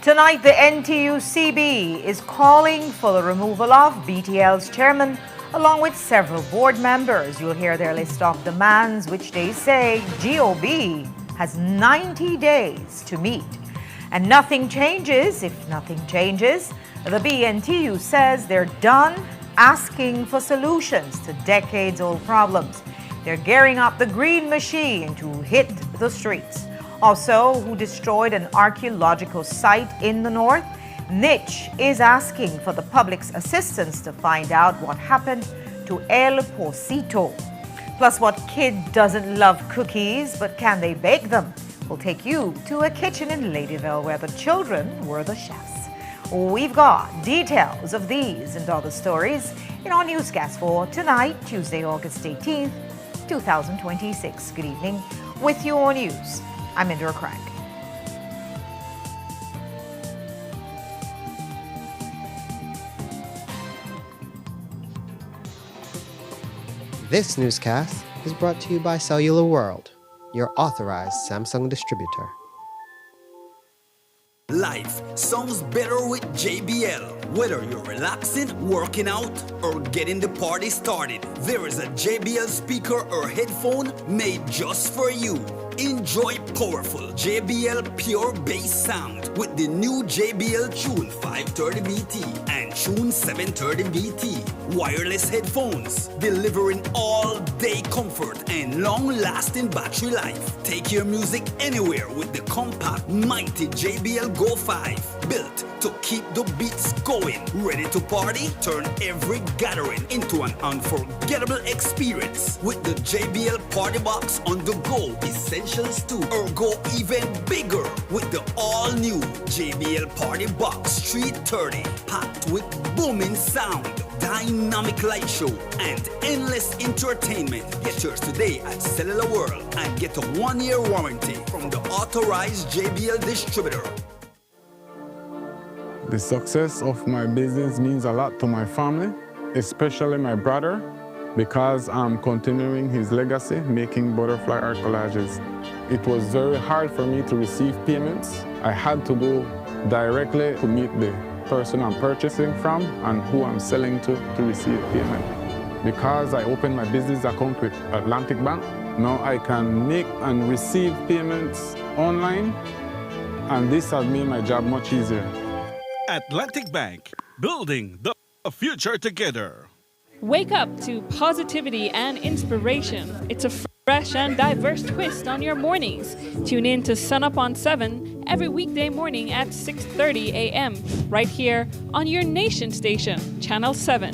Tonight, the NTUCB is calling for the removal of BTL's chairman, along with several board members. You'll hear their list of demands, which they say GOB has 90 days to meet. And nothing changes if nothing changes. The BNTU says they're done asking for solutions to decades-old problems. They're gearing up the green machine to hit the streets. Also, who destroyed an archaeological site in the north? Niche is asking for the public's assistance to find out what happened to El Pocito. Plus, what kid doesn't love cookies, but can they bake them? We'll take you to a kitchen in Ladyville where the children were the chefs. We've got details of these and other stories in our newscast for tonight, Tuesday, August 18th, 2026. Good evening. With your news, I'm Indra Craig. This newscast is brought to you by Cellular World, your authorized Samsung distributor. Life sounds better with JBL. Whether you're relaxing, working out, or getting the party started, there is a JBL speaker or headphone made just for you. Enjoy powerful JBL pure bass sound with the new JBL Tune 530BT and Tune 730BT wireless headphones, delivering all-day comfort and long-lasting battery life. Take your music anywhere with the compact, mighty JBL Go 5, built to keep the beats going. Ready to party? Turn every gathering into an unforgettable experience with the JBL Party Box on the go Essentials 2, or go even bigger with the all-new JBL Party Box 330, packed with booming sound, dynamic light show, and endless entertainment. Get yours today at Cellular World and get a 1-year warranty from the authorized JBL distributor. The success of my business means a lot to my family, especially my brother, because I'm continuing his legacy, making butterfly art collages. It was very hard for me to receive payments. I had to go directly to meet the person I'm purchasing from and who I'm selling to receive payment. Because I opened my business account with Atlantic Bank, now I can make and receive payments online, and this has made my job much easier. Atlantic Bank, building the future together. Wake up to positivity and inspiration. It's a fresh and diverse twist on your mornings. Tune in to Sun Up on 7 every weekday morning at 6:30 a.m. right here on your nation station, Channel 7.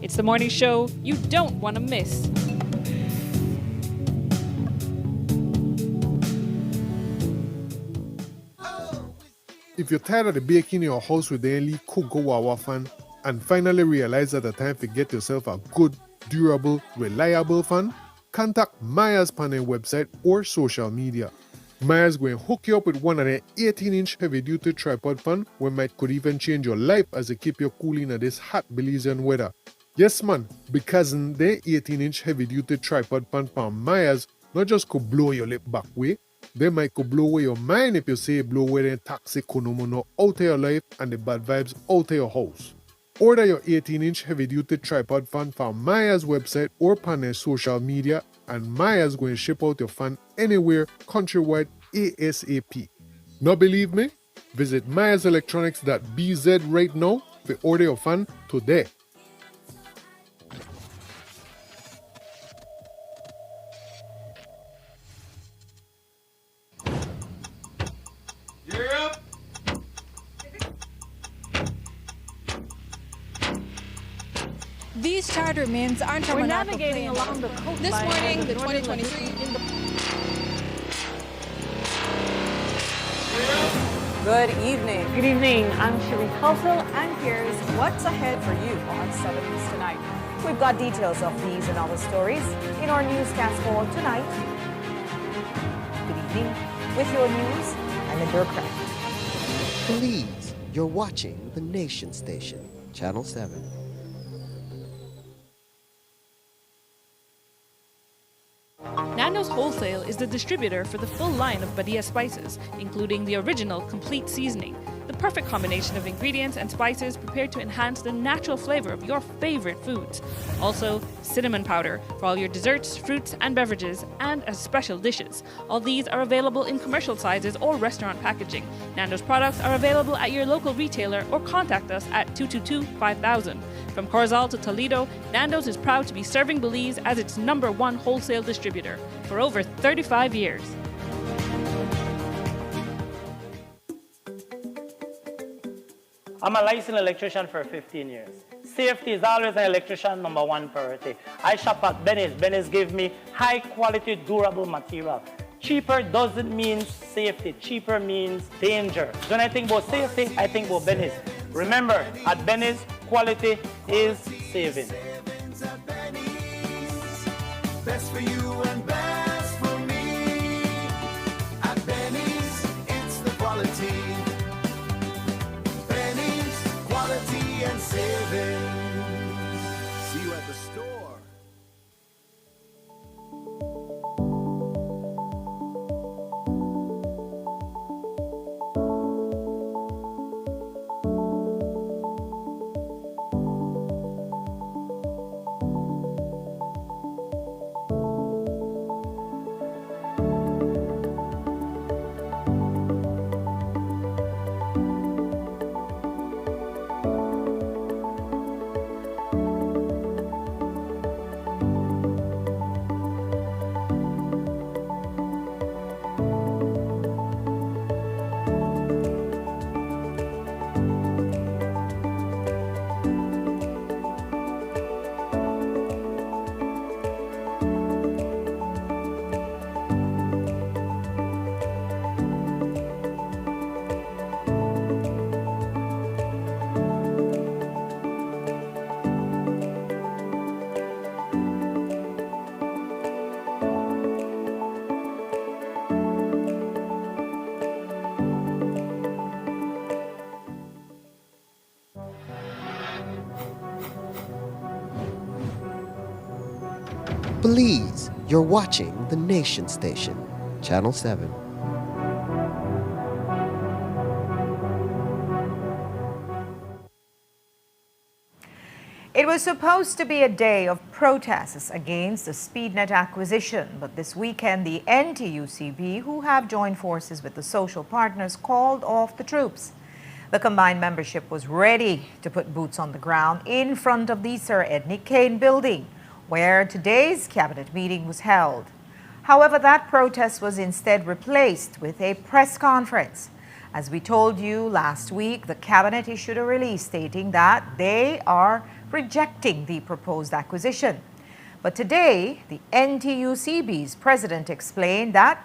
It's the morning show you don't want to miss. If you're tired of the baking in your house with the only Cocoa Wawa fan and finally realize that the time to get yourself a good, durable, reliable fan, contact Myers Panel website or social media. Myers going to hook you up with one of their 18-inch heavy-duty tripod fan where might could even change your life as they keep you cool in this hot Belizean weather. Yes man, because their 18-inch heavy-duty tripod fan from Myers not just could blow your lip back way, they might could blow away your mind if you say blow away the toxic konomono out of your life and the bad vibes out of your house. Order your 18-inch heavy-duty tripod fan from Myers website or on their social media, and Myers going to ship out your fan anywhere countrywide ASAP. Not believe me? Visit myerselectronics.bz right now to order your fan today. These charter means aren't We're navigating along the coast. This morning, the 2023. Good evening. Good evening. I'm Shireen Halsell, And here's what's ahead for you on 7 News tonight. We've got details of these and other stories in our newscast for tonight. Good evening. With your news, I'm Indra Craig. Please, you're watching the Nation Station, Channel 7. Nando's Wholesale is the distributor for the full line of Badia spices, including the original complete seasoning, the perfect combination of ingredients and spices prepared to enhance the natural flavor of your favorite foods. Also, cinnamon powder for all your desserts, fruits, and beverages, and as special dishes. All these are available in commercial sizes or restaurant packaging. Nando's products are available at your local retailer or contact us at 222-5000. From Corozal to Toledo, Nando's is proud to be serving Belize as its #1 wholesale distributor for over 35 years. I'm a licensed electrician for 15 years. Safety is always an electrician #1 priority. I shop at Benny's. Benny's give me high quality, durable material. Cheaper doesn't mean safety. Cheaper means danger. When I think about safety, I think about Benny's. Remember, at Benny's, quality is saving. Best for you and best for me. At Benny's, it's the quality. Benny's, quality and saving. See you at the store. Belize, you're watching the Nation Station, Channel 7. It was supposed to be a day of protests against the SpeedNet acquisition, but this weekend the NTUCB, who have joined forces with the social partners, called off the troops. The combined membership was ready to put boots on the ground in front of the Sir Edney Kane building, where today's cabinet meeting was held. However, that protest was instead replaced with a press conference. As we told you last week, the cabinet issued a release stating that they are rejecting the proposed acquisition. But today, the NTUCB's president explained that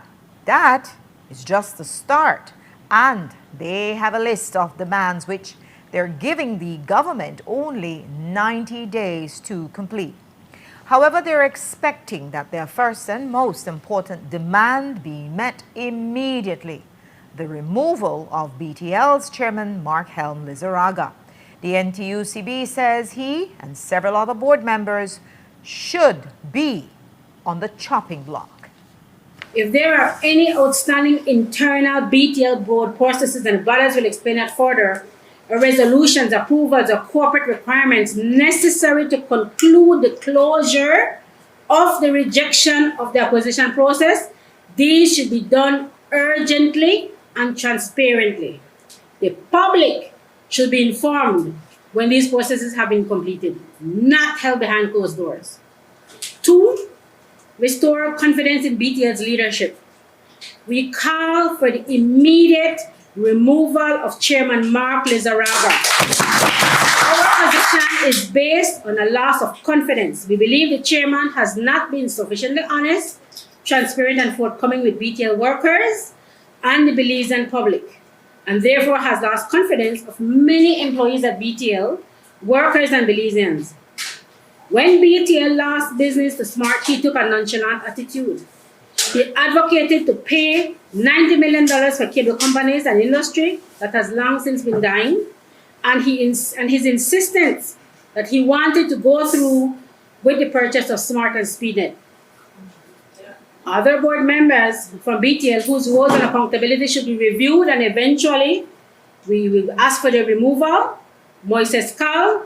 that is just the start, and they have a list of demands which they're giving the government only 90 days to complete. However, they're expecting that their first and most important demand be met immediately: the removal of BTL's chairman, Mark Helm Lizarraga. The NTUCB says he and several other board members should be on the chopping block. If there are any outstanding internal BTL board processes, and Valas will explain that further, resolutions, approvals, or corporate requirements necessary to conclude the closure of the rejection of the acquisition process, these should be done urgently and transparently. The public should be informed when these processes have been completed, not held behind closed doors. 2, restore confidence in BTL's leadership. We call for the immediate removal of Chairman Mark Lizarraga. Our position is based on a loss of confidence. We believe the chairman has not been sufficiently honest, transparent, and forthcoming with BTL workers and the Belizean public, and therefore has lost confidence of many employees at BTL, workers, and Belizeans. When BTL lost business to Smart, he took a nonchalant attitude. He advocated to pay $90 million for cable companies, an industry that has long since been dying, and his insistence that he wanted to go through with the purchase of Smart and SpeedNet. Other board members from BTL whose roles and accountability should be reviewed, and eventually we will ask for their removal: Moises Cal,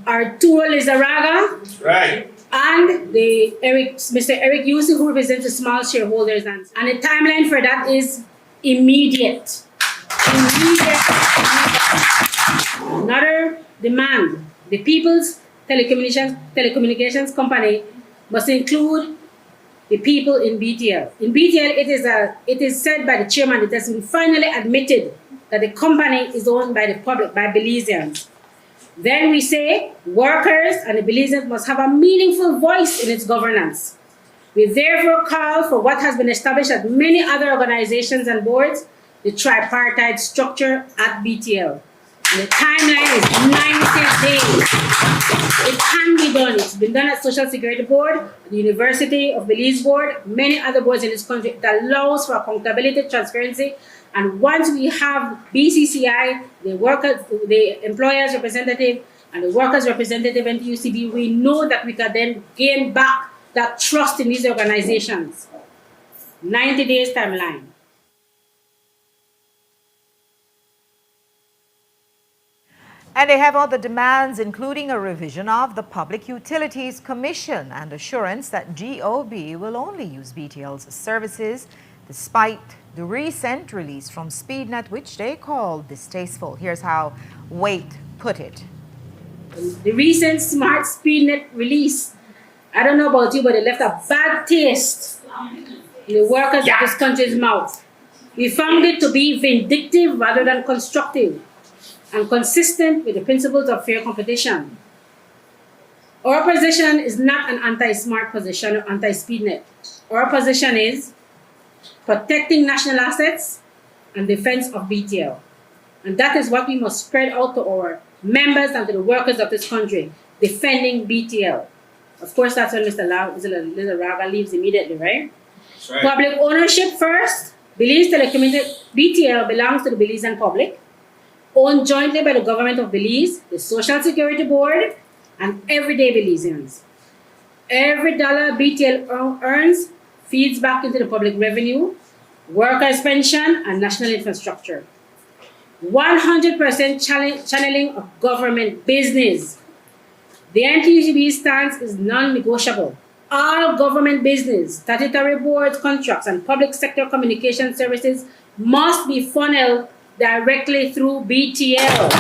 Arturo Lizarraga, Right. and Mr. Eric Yusi, who represents the small shareholders. And the timeline for that is immediate. Another demand: the People's Telecommunications Company must include the people in BTL. In BTL, it is said by the chairman, it has been finally admitted that the company is owned by the public, by Belizeans. Then we say workers and the Belizeans must have a meaningful voice in its governance. We therefore call for what has been established at many other organizations and boards, the tripartite structure at BTL. And the timeline is 90 days. It can be done. It's been done at Social Security Board, the University of Belize Board, many other boards in this country. It allows for accountability, transparency, and once we have BCCI, the employers representative and the workers representative and UCB, we know that we can then gain back that trust in these organizations. 90 days timeline. And they have other demands, including a revision of the Public Utilities Commission and assurance that GOB will only use BTL's services despite the recent release from SpeedNet, which they call distasteful. Here's how Waite put it. The recent Smart SpeedNet release, I don't know about you, but it left a bad taste in the workers of this country's mouth. We found it to be vindictive rather than constructive, and consistent with the principles of fair competition. Our position is not an anti-smart position or anti-SpeedNet. Our position is protecting national assets and defense of BTL. And that is what we must spread out to our members and to the workers of this country, defending BTL. Of course, that's when Mr. Lizarraga leaves immediately, right? That's right. Public ownership first. BTL belongs to the Belizean public, owned jointly by the government of Belize, the Social Security Board, and everyday Belizeans. Every dollar BTL earns feeds back into the public revenue, workers' pension, and national infrastructure. 100% channeling of government business. The NTUCB's stance is non-negotiable. All government business, statutory boards, contracts, and public sector communication services must be funneled directly through BTL.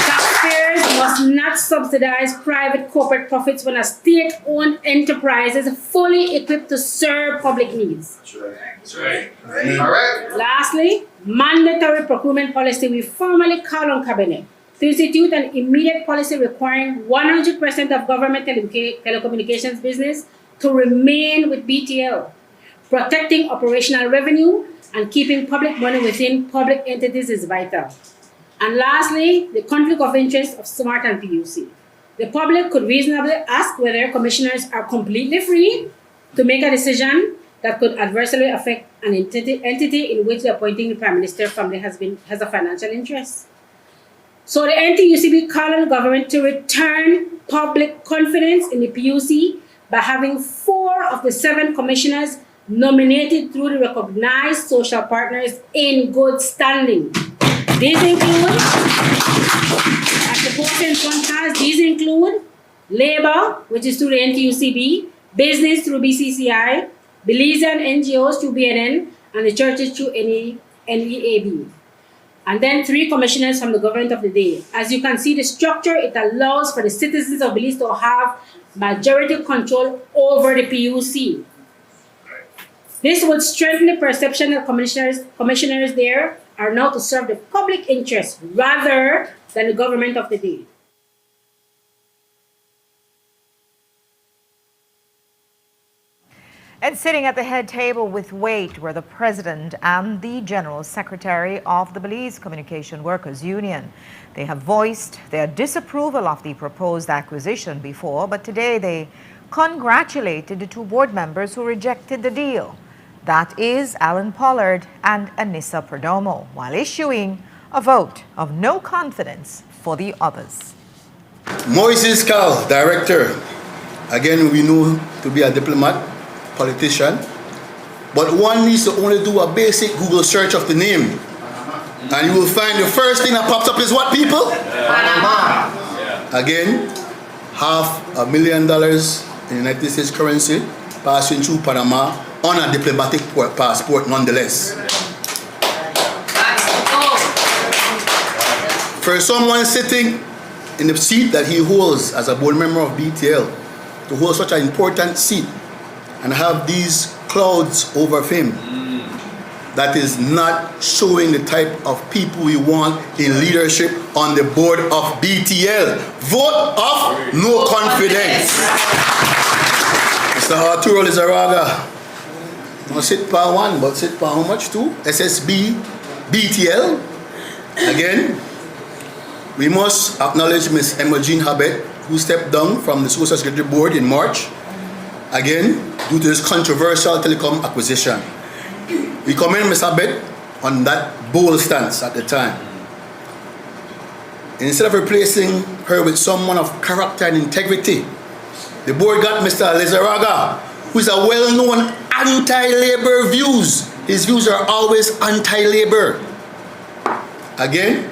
Taxpayers must not subsidize private corporate profits when a state-owned enterprise is fully equipped to serve public needs. That's right. That's right. All right. Lastly, mandatory procurement policy. We formally call on Cabinet to institute an immediate policy requiring 100% of government telecommunications business to remain with BTL, protecting operational revenue and keeping public money within public entities is vital. And lastly, the conflict of interest of SMART and PUC. The public could reasonably ask whether commissioners are completely free to make a decision that could adversely affect an entity in which the appointing Prime Minister family has a financial interest. So the NTUCB called on the government to return public confidence in the PUC by having 4 of the 7 commissioners nominated through the recognized social partners in good standing. These include, as the post in front has, these include Labor, which is through the NTUCB, Business through BCCI, Belizean NGOs through BNN, and the churches through NEAB. And then 3 commissioners from the government of the day. As you can see, the structure, it allows for the citizens of Belize to have majority control over the PUC. This would strengthen the perception that commissioners there are now to serve the public interest rather than the government of the day. And sitting at the head table with Waite were the president and the general secretary of the Belize Communication Workers Union. They have voiced their disapproval of the proposed acquisition before, but today they congratulated the 2 board members who rejected the deal. That is Alan Pollard and Anissa Perdomo, while issuing a vote of no confidence for the others. Moises Cal, director. Again, we know to be a diplomat, politician, but one needs to only do a basic Google search of the name. And you will find the first thing that pops up is what, people? Panama. Again, $500,000 in United States currency passing through Panama on a diplomatic passport nonetheless. For someone sitting in the seat that he holds as a board member of BTL, to hold such an important seat and have these clouds over him, that is not showing the type of people we want in leadership on the board of BTL. Vote of no confidence. Mr. Arturo Lizarraga, not sit per one, but sit per how much too? SSB, BTL. Again, we must acknowledge Ms. Emma-Jean Habet, who stepped down from the Social Security Board in March, again, due to this controversial telecom acquisition. We commend Ms. Habet on that bold stance at the time. Instead of replacing her with someone of character and integrity, the board got Mr. Lizarraga, who is a well-known anti-labor views. His views are always anti-labor. Again,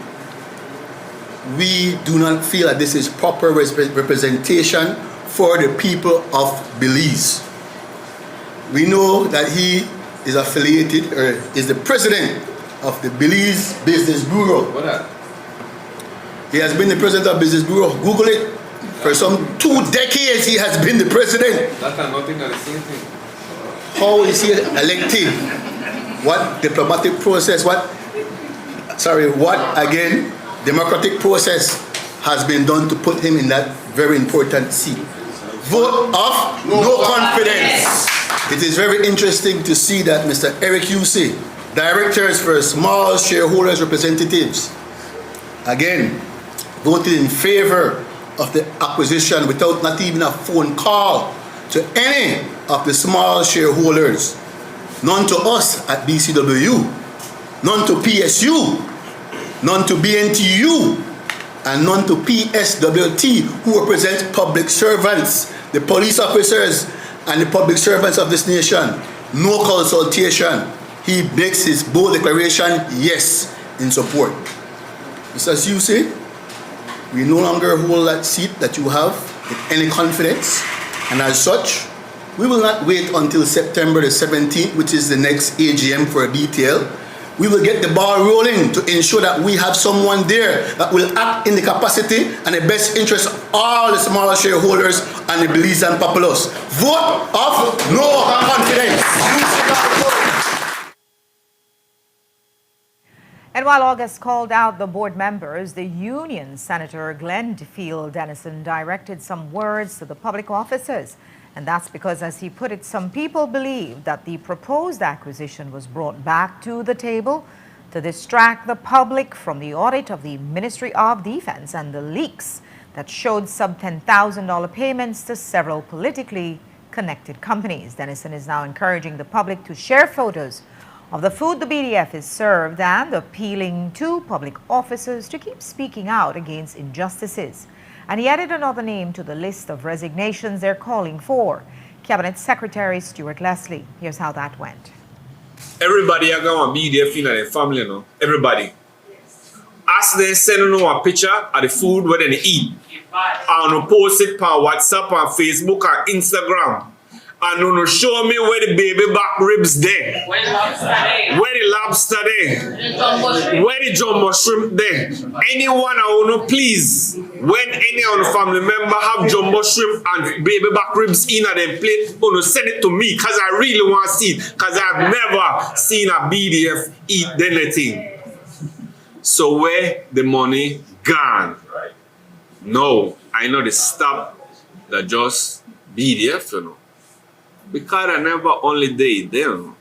we do not feel that this is proper representation for the people of Belize. We know that he is affiliated, or is the president of the Belize Business Bureau. He has been the president of Business Bureau. Google it. For some 2 decades, he has been the president. That's nothing of the same thing. How is he elected? What diplomatic process? What again, democratic process has been done to put him in that very important seat? Vote of no confidence. It is very interesting to see that Mr. Eric Yusey, directors for small shareholders representatives, again, voted in favor of the acquisition without not even a phone call to any of the small shareholders. None to us at BCWU, none to PSU, none to BNTU, and none to PSWT, who represents public servants, the police officers and the public servants of this nation. No consultation. He makes his bold declaration, yes, in support. Mr. Yusey, we no longer hold that seat that you have with any confidence, and as such, we will not wait until September the 17th, which is the next AGM for BTL. We will get the ball rolling to ensure that we have someone there that will act in the capacity and the best interest of all the smaller shareholders and the Belizean populace. Vote of no confidence. And while August called out the board members, the union Senator Glenfield Dennison directed some words to the public officers. And that's because, as he put it, some people believe that the proposed acquisition was brought back to the table to distract the public from the audit of the Ministry of Defense and the leaks that showed sub-$10,000 payments to several politically connected companies. Dennison is now encouraging the public to share photos of the food the BDF is served and appealing to public officers to keep speaking out against injustices. And he added another name to the list of resignations they're calling for, Cabinet Secretary Stuart Leslie. Here's how that went. Everybody are going to be there feeling their family, you know. Everybody. As they send you a picture of the food where they eat. And post it on WhatsApp, on Facebook, on Instagram. And you show me where the baby back ribs there. Where the lobster there. Where the jumbo shrimp there. Anyone I want to please, when any of the family member have jumbo shrimp and baby back ribs in at them plate, you send it to me because I really want to see it. Because I've never seen a BDF eat anything. So where the money gone? No, I know the stop that just BDF, you know. Because I never only did them.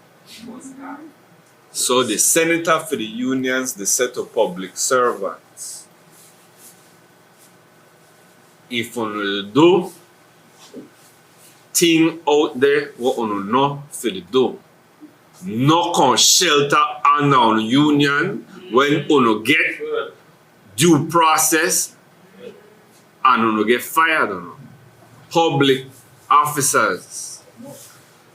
So the senator for the unions, the set of public servants. If you do thing out there, what you know for the do. No can shelter under on union when you get due process and you get fired. Public officers.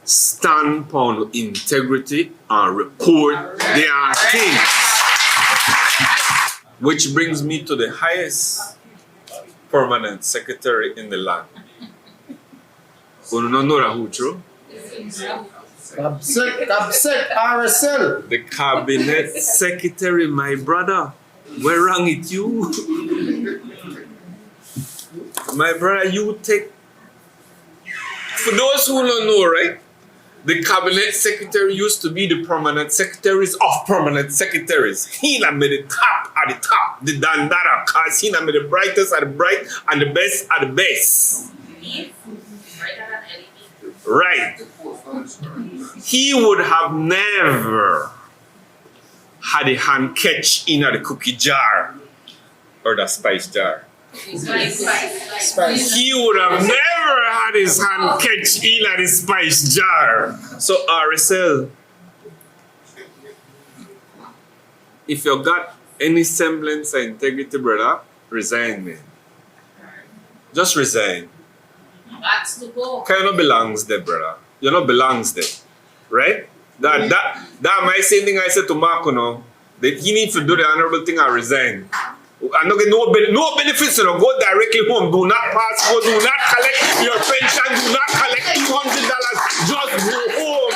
stand on integrity and report their things. Which brings me to the highest permanent secretary in the land. You don't know that who true? Capsec RSL. The cabinet secretary, my brother. Where wrong it you? My brother, you take. For those who don't know, right? The cabinet secretary used to be the permanent secretaries of permanent secretaries. He made the top at the top, the dandara, cause he made the brightest at the bright and the best at the best. Right. He would have never had a hand catch in the cookie jar or the spice jar. He would have never had his hand catch in the spice jar. So RSL, if you got any semblance of integrity, brother, resign, man. Just resign. That's to go. Because you not belongs there, brother. You not belongs there. Right? That my same thing I said to Marco now. That he need to do the honorable thing and resign. And not get no benefits, you know. Go directly home. Do not pass, go, do not collect your pension, do not collect $200. Just go home.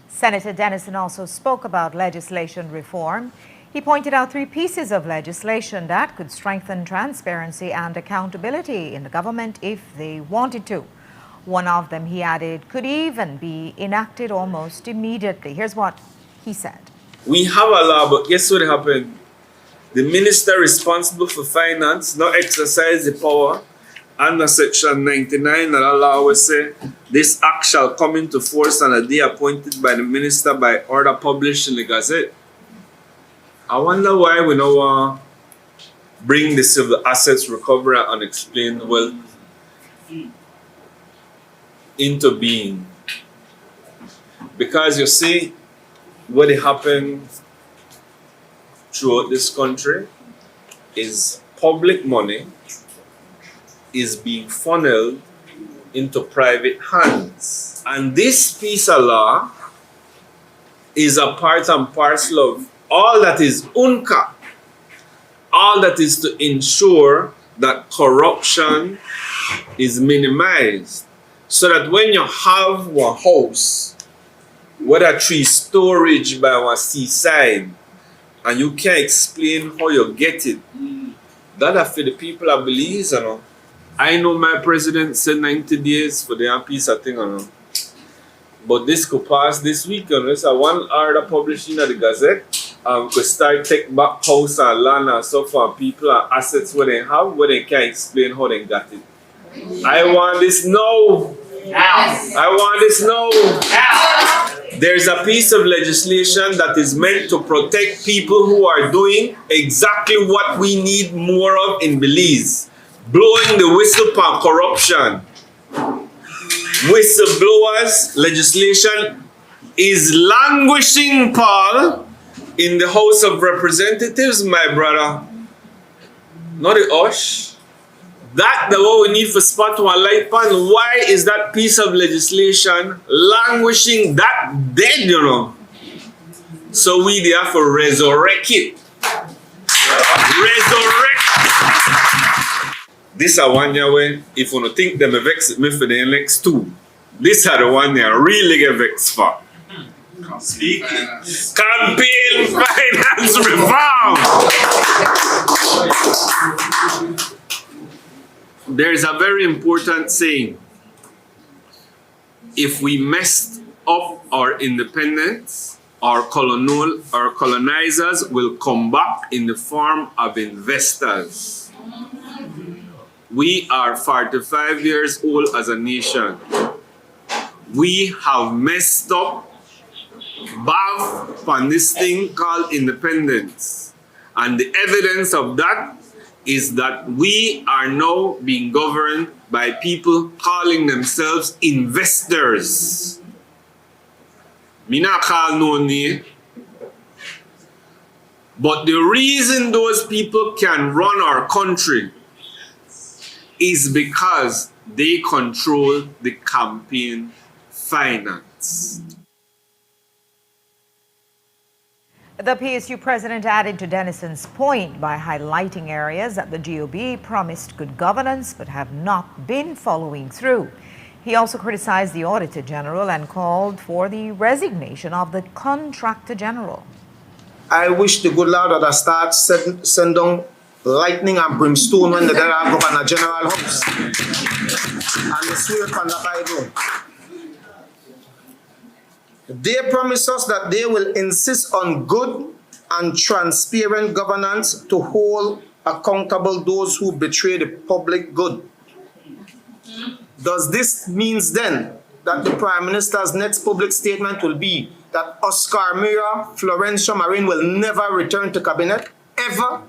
Senator Dennison also spoke about legislation reform. He pointed out 3 pieces of legislation that could strengthen transparency and accountability in the government if they wanted to. One of them, he added, could even be enacted almost immediately. Here's what he said. We have a law, but guess what happened? The minister responsible for finance not exercise the power under Section 99 that law will say this act shall come into force on a day appointed by the minister by order published in the Gazette. I wonder why we don't want to bring the Civil Assets Recovery and Unexplained Wealth into being. Because you see, what happened throughout this country is public money is being funneled into private hands. And this piece of law is a part and parcel of all that is UNCA, all that is to ensure that corruption is minimized. So that when you have one house, whether 3 storage by one seaside, and you can't explain how you get it, that for the people of Belize, you know. I know my president said 90 days for the piece of thing, you know. But this could pass this week, you know. It's a one order published in the Gazette. Could start take back house and land and stuff for people and assets where they have, where they can't explain how they got it. I want this now. I want this now. There's a piece of legislation that is meant to protect people who are doing exactly what we need more of in Belize. Blowing the whistle for corruption. Whistleblowers legislation is languishing, Paul, in the House of Representatives, my brother. Not the USH. That's the what we need for spot one light pan. Why is that piece of legislation languishing that dead, you know? So we have to resurrect it. Resurrect. This are one year when, if you don't think them vex me for the next 2, this are the one they really get vexed for. Speaking. Campaign finance reform. There is a very important saying. If we messed up our independence, our colonizers will come back in the form of investors. We are 45 years old as a nation. We have messed up on this thing called independence. And the evidence of that is that we are now being governed by people calling themselves investors. Me not call no name. But the reason those people can run our country is because they control the campaign finance. The PSU president added to Denison's point by highlighting areas that the GOB promised good governance but have not been following through. He also criticized the Auditor General and called for the resignation of the Contractor General. I wish the good Lord that start send down lightning and brimstone when the Governor General house. And the swear upon the Bible. They promise us that they will insist on good and transparent governance to hold accountable those who betray the public good. Does this mean then that the Prime Minister's next public statement will be that Oscar Mira, Florencio Marin will never return to cabinet, ever,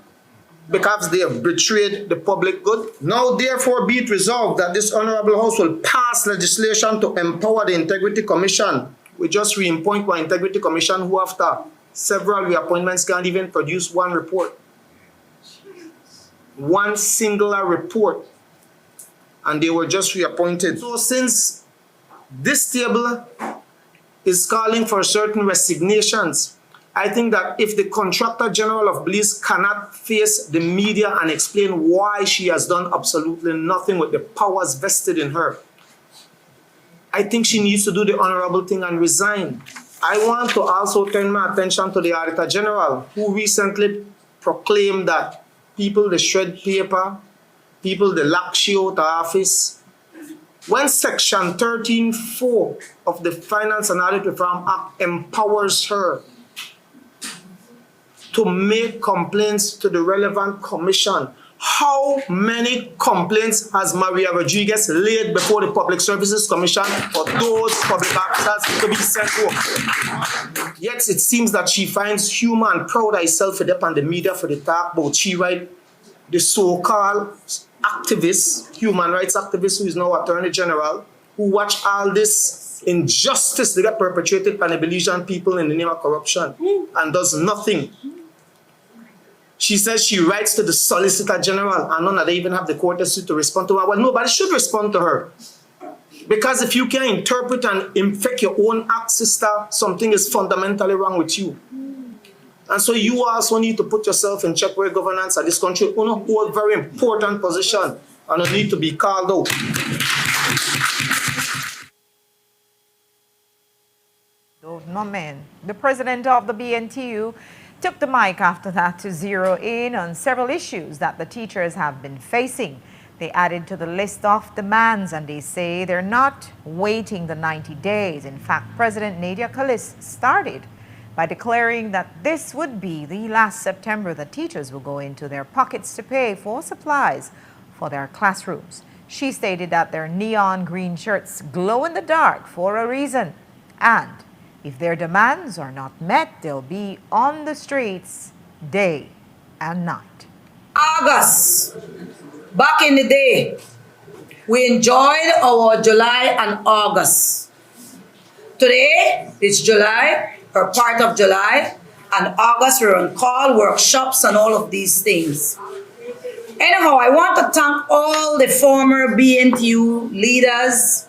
because they have betrayed the public good? Now, therefore, be it resolved that this Honorable House will pass legislation to empower the Integrity Commission. We just reappoint one Integrity Commission who, after several reappointments, can't even produce one report. One singular report. And they were just reappointed. So since this table is calling for certain resignations, I think that if the Contractor General of Police cannot face the media and explain why she has done absolutely nothing with the powers vested in her, I think she needs to do the honorable thing and resign. I want to also turn my attention to the Auditor General, who recently proclaimed that people they shred paper, people they lock she out of office. When Section 13(4) of the Finance and Audit Reform Act empowers her to make complaints to the relevant commission, how many complaints has Maria Rodriguez laid before the Public Services Commission for those public officers to be sent home? Yet it seems that she finds humor and proud of herself for them and the media for the talk about she right, the so-called activist, human rights activist who is now Attorney General, who watch all this injustice that get perpetrated by the Belizean people in the name of corruption and does nothing. She says she writes to the Solicitor General and none of them even have the courtesy to respond to her. Well, nobody should respond to her. Because if you can interpret and infect your own act, sister, something is fundamentally wrong with you. And so you also need to put yourself in check where governance of this country hold a very important position and you need to be called out. The president of the BNTU took the mic after that to zero in on several issues that the teachers have been facing. They added to the list of demands and they say they're not waiting the 90 days. In fact, President Nadia Kalis started by declaring that this would be the last September that teachers will go into their pockets to pay for supplies for their classrooms. She stated that their neon green shirts glow in the dark for a reason, and if their demands are not met, they'll be on the streets day and night. August. Back in the day, we enjoyed our July and August. Today, it's July, or part of July, and August we're on call, workshops, and all of these things. Anyhow, I want to thank all the former BNTU leaders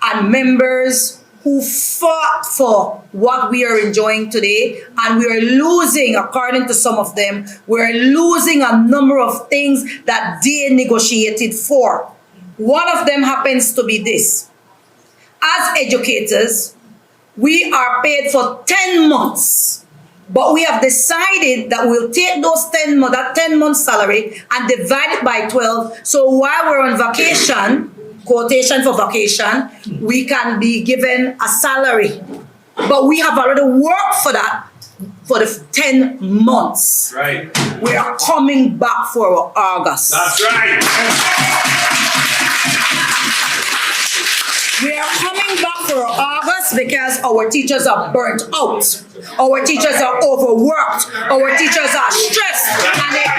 and members who fought for what we are enjoying today, and we are losing, according to some of them, we're losing a number of things that they negotiated for. One of them happens to be this. As educators, we are paid for 10 months, but we have decided that we'll take those 10 months, that 10 months salary and divide it by 12. So while we're on vacation, quotation for vacation, we can be given a salary. But we have already worked for that for the 10 months. Right. We are coming back for our August. That's right. We are coming back for August because our teachers are burnt out. Our teachers are overworked. Our teachers are stressed. And they're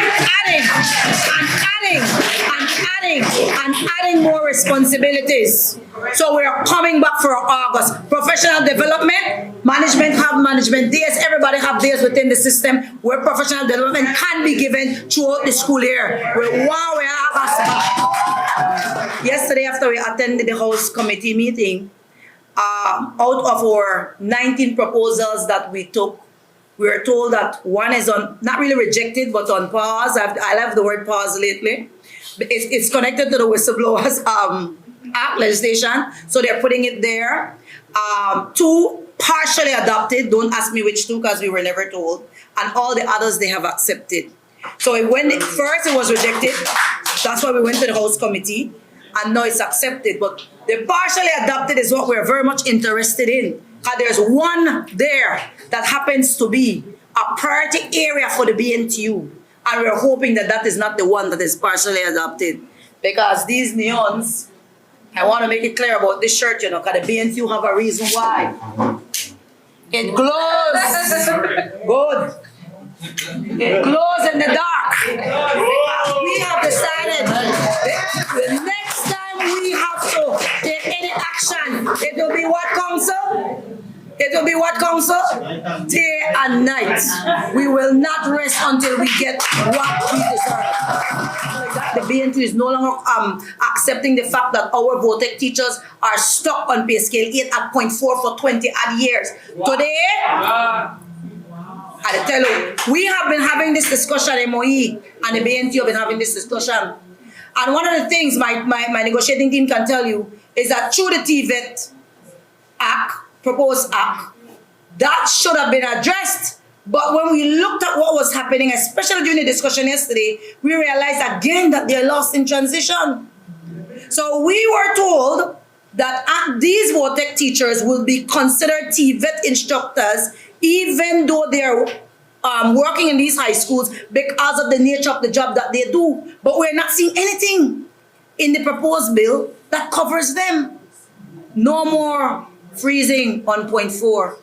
adding more responsibilities. So we are coming back for August. Professional development, management have management days. Everybody have days within the system where professional development can be given throughout the school year. We want August back. Yesterday, after we attended the House Committee meeting, out of our 19 proposals that we took, we were told that one is on, not really rejected, but on pause. I love the word pause lately. It's connected to the Whistleblowers Act legislation, so they're putting it there. Two partially adopted, don't ask me which two because we were never told, and all the others they have accepted. So first it was rejected, that's why we went to the House Committee, and now it's accepted. But the partially adopted is what we're very much interested in. There's one there that happens to be a priority area for the BNTU, and we're hoping that that is not the one that is partially adopted. Because these neons, I want to make it clear about this shirt, because the BNTU have a reason why. It glows. Good. It glows in the dark. We have decided the next time we have to take any action, it will be what, council? It will be what, council? Day and night. We will not rest until we get what we deserve. The BNT is no longer accepting the fact that our VOTEC teachers are stuck on pay scale 8 at 0.4 for 20 odd years. Today, I tell you, we have been having this discussion, MOE and the BNT have been having this discussion. And one of the things my negotiating team can tell you is that through the TVET Act, proposed act, that should have been addressed. But when we looked at what was happening, especially during the discussion yesterday, we realized again that they're lost in transition. So we were told that these VOTEC teachers will be considered TVET instructors even though they're working in these high schools because of the nature of the job that they do. But we're not seeing anything in the proposed bill that covers them. No more freezing on 0.4.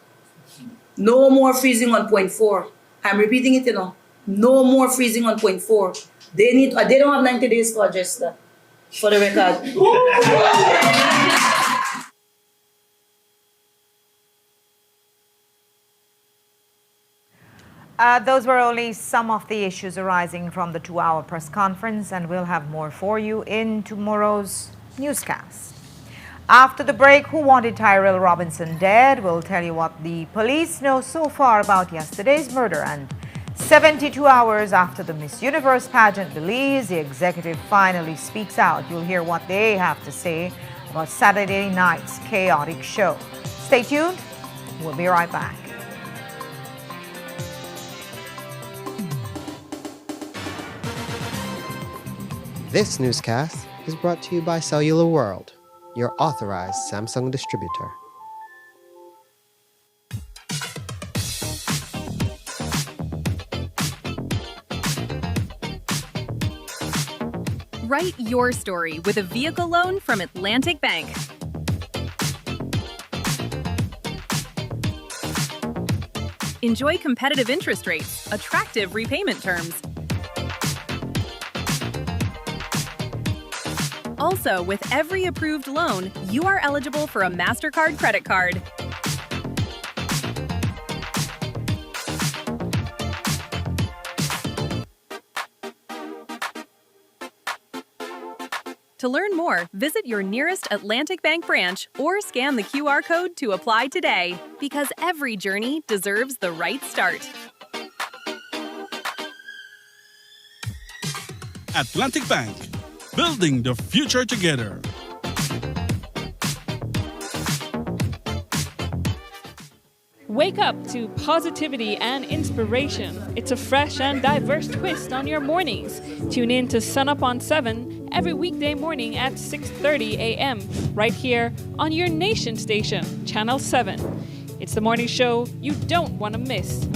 No more freezing on 0.4. I'm repeating it, No more freezing on 0.4. They don't have 90 days to adjust that, for the record. Those were only some of the issues arising from the 2-hour press conference, and we'll have more for you in tomorrow's newscast. After the break, who wanted Tyrell Robinson dead? We'll tell you what the police know so far about yesterday's murder. And 72 hours after the Miss Universe pageant Belize, the executive finally speaks out. You'll hear what they have to say about Saturday night's chaotic show. Stay tuned. We'll be right back. This newscast is brought to you by Cellular World, your authorized Samsung distributor. Write your story with a vehicle loan from Atlantic Bank. Enjoy competitive interest rates, attractive repayment terms. Also, with every approved loan, you are eligible for a MasterCard credit card. To learn more, visit your nearest Atlantic Bank branch or scan the QR code to apply today, because every journey deserves the right start. Atlantic Bank, building the future together. Wake up to positivity and inspiration. It's a fresh and diverse twist on your mornings. Tune in to Sun Up on 7 every weekday morning at 6:30 a.m. right here on your nation station, Channel 7. It's the morning show you don't want to miss.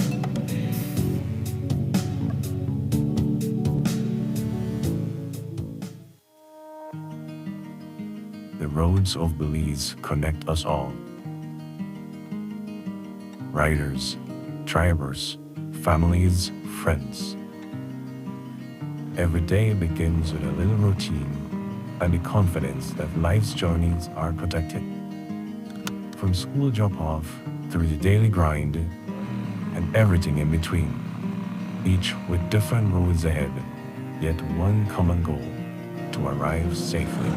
The roads of Belize connect us all. Riders, drivers, families, friends. Every day begins with a little routine and the confidence that life's journeys are protected. From school drop-off through the daily grind and everything in between, each with different roads ahead, yet one common goal: to arrive safely.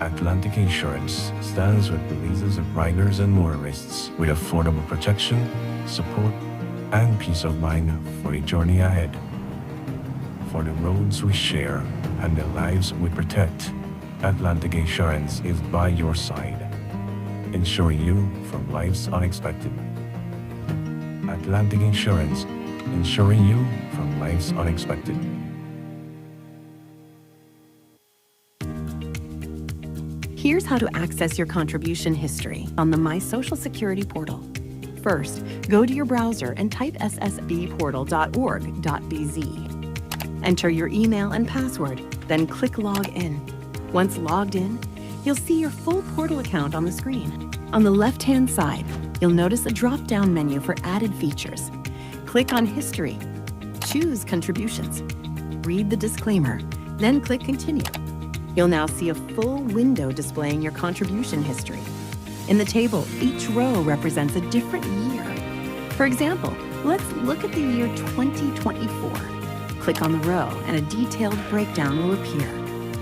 Atlantic Insurance stands with Belize's riders and motorists with affordable protection, support, and peace of mind for the journey ahead. For the roads we share and the lives we protect, Atlantic Insurance is by your side, insuring you from life's unexpected. Atlantic Insurance, insuring you from life's unexpected. Here's how to access your contribution history on the My Social Security portal. First, go to your browser and type ssbportal.org.bz. Enter your email and password, then click Log In. Once logged in, you'll see your full portal account on the screen. On the left-hand side, you'll notice a drop-down menu for added features. Click on History. Choose Contributions. Read the disclaimer, then click Continue. You'll now see a full window displaying your contribution history. In the table, each row represents a different year. For example, let's look at the year 2024. Click on the row and a detailed breakdown will appear.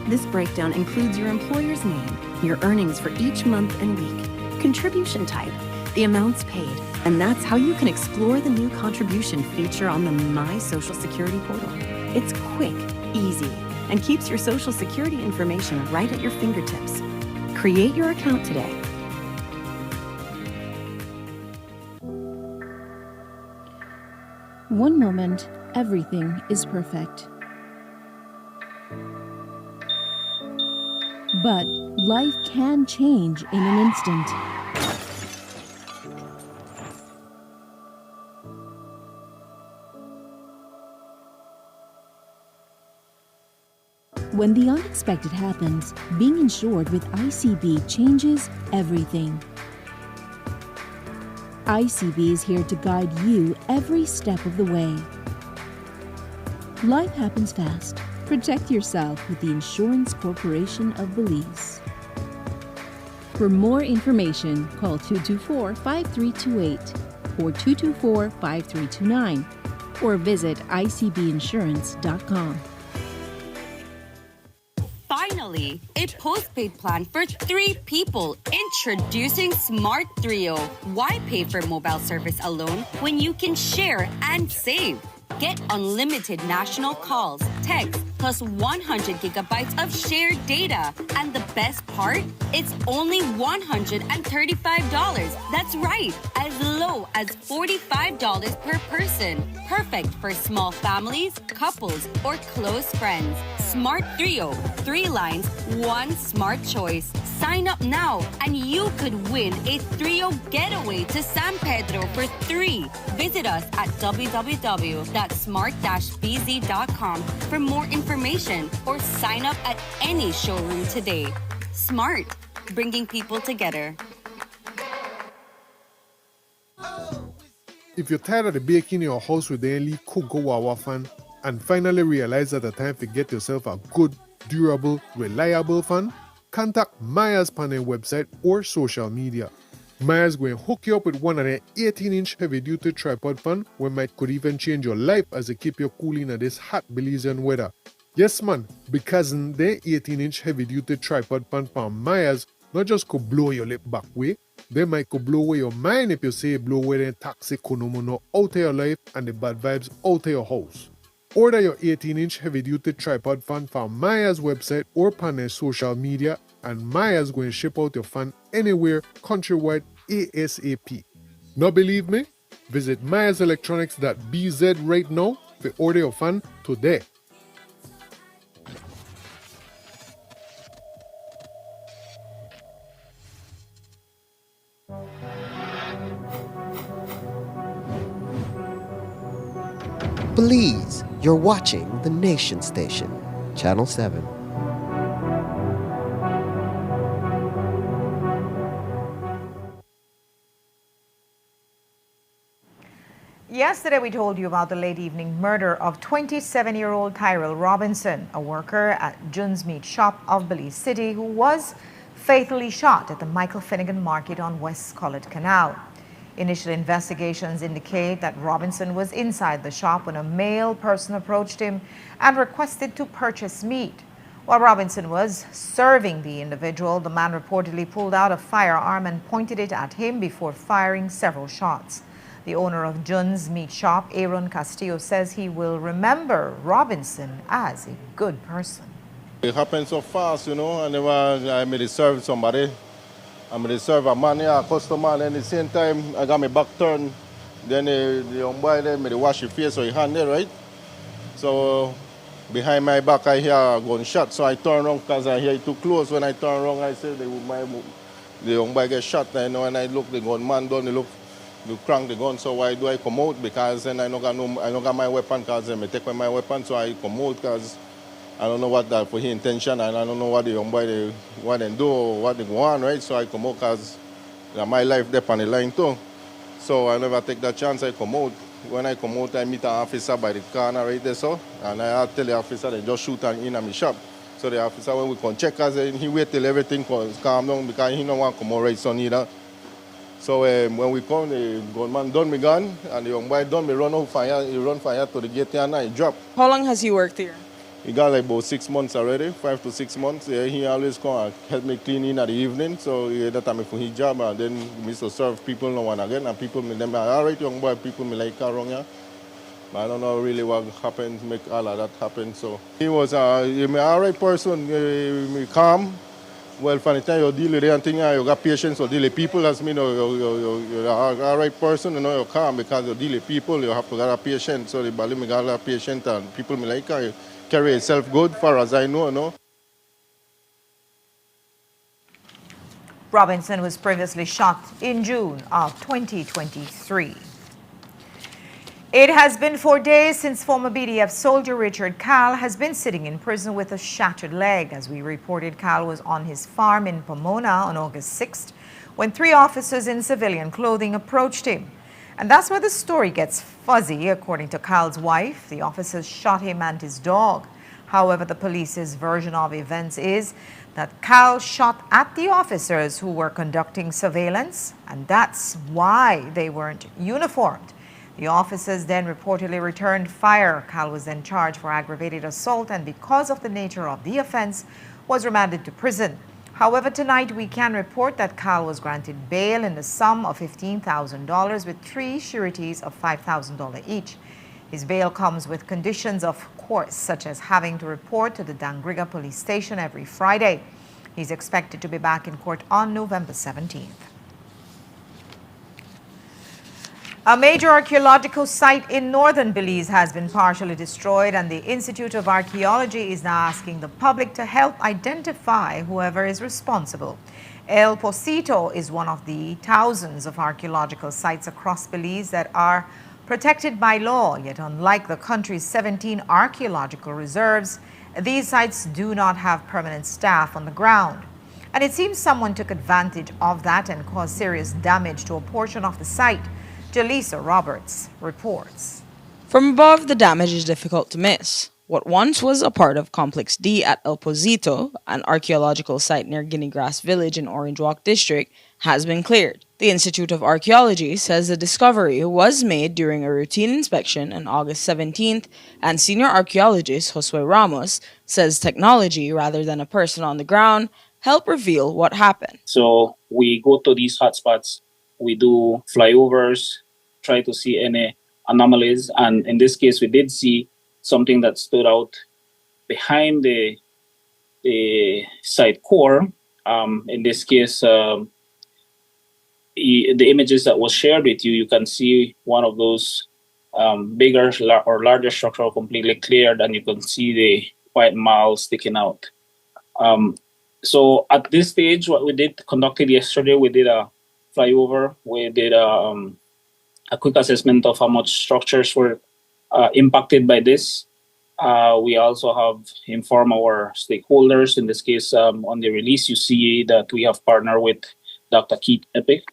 This breakdown includes your employer's name, your earnings for each month and week, contribution type, the amounts paid, and that's how you can explore the new contribution feature on the My Social Security portal. It's quick, easy, and keeps your Social Security information right at your fingertips. Create your account today. One moment, everything is perfect. But life can change in an instant. When the unexpected happens, being insured with ICB changes everything. ICB is here to guide you every step of the way. Life happens fast. Protect yourself with the Insurance Corporation of Belize. For more information, call 224-5328 or 224-5329 or visit icbinsurance.com. Finally, a postpaid plan for 3 people. Introducing Smart Trio. Why pay for mobile service alone when you can share and save? Get unlimited national calls, texts, plus 100 gigabytes of shared data. And the best part? It's only $135. That's right, as low as $45 per person. Perfect for small families, couples, or close friends. Smart Trio, 3 lines, 1 smart choice. Sign up now and you could win a Trio getaway to San Pedro for 3. Visit us at www.smart-bz.com for more information or sign up at any showroom today. Smart, bringing people together. If you're tired of the baking in your house with the only Cocoa Wawa fan and finally realize that the time to get yourself a good, durable, reliable fan, contact Myers Panel website or social media. Myers going to hook you up with one of their 18-inch heavy-duty tripod fan where might could even change your life as they keep you cool in this hot Belizean weather. Yes man, because their 18-inch heavy-duty tripod fan from Myers not just could blow your lip back way, they might could blow away your mind if you say blow away the toxic konomono out of your life and the bad vibes out of your house. Order your 18-inch heavy-duty tripod fan from Myers website or on their social media, and Myers going to ship out your fan anywhere countrywide ASAP. Not believe me? Visit myerselectronics.bz right now to order your fan today. Belize, you're watching the Nation Station, Channel 7. Yesterday, we told you about the late evening murder of 27-year-old Tyrell Robinson, a worker at Jun's Meat Shop of Belize City, who was fatally shot at the Michael Finnegan Market on West Collett Canal. Initial investigations indicate that Robinson was inside the shop when a male person approached him and requested to purchase meat. While Robinson was serving the individual, the man reportedly pulled out a firearm and pointed it at him before firing several shots. The owner of Jun's Meat Shop, Aaron Castillo, says he will remember Robinson as a good person. It happened so fast, you know. I made it serve somebody. I made it serve a man, yeah, a customer, and at the same time, I got my back turned. Then the young boy there made it wash his face or his hand there, right? So behind my back, I hear a gunshot. So I turn around because I hear it too close. When I turn around, I say the young boy get shot. And when I look, the gunman done, you crank the gun. So why do I come out? Because then I don't got my weapon because I take away my weapon. So I come out because I don't know what that for his intention, and I don't know what the young boy what they do or what they go on, right? So I come out because my life there on the line too. So I never take that chance. I come out. When I come out, I meet an officer by the corner right there, so, and I tell the officer they just shoot in my shop. So the officer, when we come check, he wait till everything calm down because he don't want to come out right son either. So when we come, the gunman done me gun, and the young boy done me run out fire. He run fire to the gate and I drop. How long has he worked here? He got like about 6 months already, 5 to 6 months. Yeah, he always come and help me clean in at the evening. So that time for his job, and then he used to serve people now and again. And people, them are all right, young boy, people me like around here. But I don't know really what happened to make all of that happen. So he was an all right person, he calm. Well, from the time you deal with anything, you got patience, you deal with people. As me know, you're an all right person, you know, you're calm because you deal with people, you have to get patience. So the bali me got a patience, and people me like carry itself good, far as I know, no? Robinson was previously shot in June of 2023. It has been 4 days since former BDF soldier Richard Cal has been sitting in prison with a shattered leg. As we reported, Cal was on his farm in Pomona on August 6th when 3 officers in civilian clothing approached him. And that's where the story gets fuzzy. According to Cal's wife, the officers shot him and his dog. However, the police's version of events is that Cal shot at the officers who were conducting surveillance, and that's why they weren't uniformed. The officers then reportedly returned fire. Cal was then charged for aggravated assault and, because of the nature of the offense, was remanded to prison. However, tonight we can report that Cal was granted bail in the sum of $15,000 with 3 sureties of $5,000 each. His bail comes with conditions, of course, such as having to report to the Dangriga police station every Friday. He's expected to be back in court on November 17th. A major archaeological site in northern Belize has been partially destroyed, and the Institute of Archaeology is now asking the public to help identify whoever is responsible. El Pocito is one of the thousands of archaeological sites across Belize that are protected by law, yet unlike the country's 17 archaeological reserves, these sites do not have permanent staff on the ground. And it seems someone took advantage of that and caused serious damage to a portion of the site. Jaleesa Roberts reports. From above, the damage is difficult to miss. What once was a part of Complex D at El Pocito, an archaeological site near Guinea Grass Village in Orange Walk District, has been cleared. The Institute of Archaeology says the discovery was made during a routine inspection on August 17th, and senior archaeologist Josue Ramos says technology rather than a person on the ground helped reveal what happened. So we go to these hotspots, we do flyovers, try to see any anomalies, and in this case we did see something that stood out behind the site core. In this case, the images that was shared with you, you can see one of those bigger or larger structure completely cleared, and you can see the white marl sticking out. So at this stage, what we conducted yesterday, we did a flyover. We did a quick assessment of how much structures were impacted by this. We also have informed our stakeholders. In this case, on the release, you see that we have partnered with Dr. Keith Epic,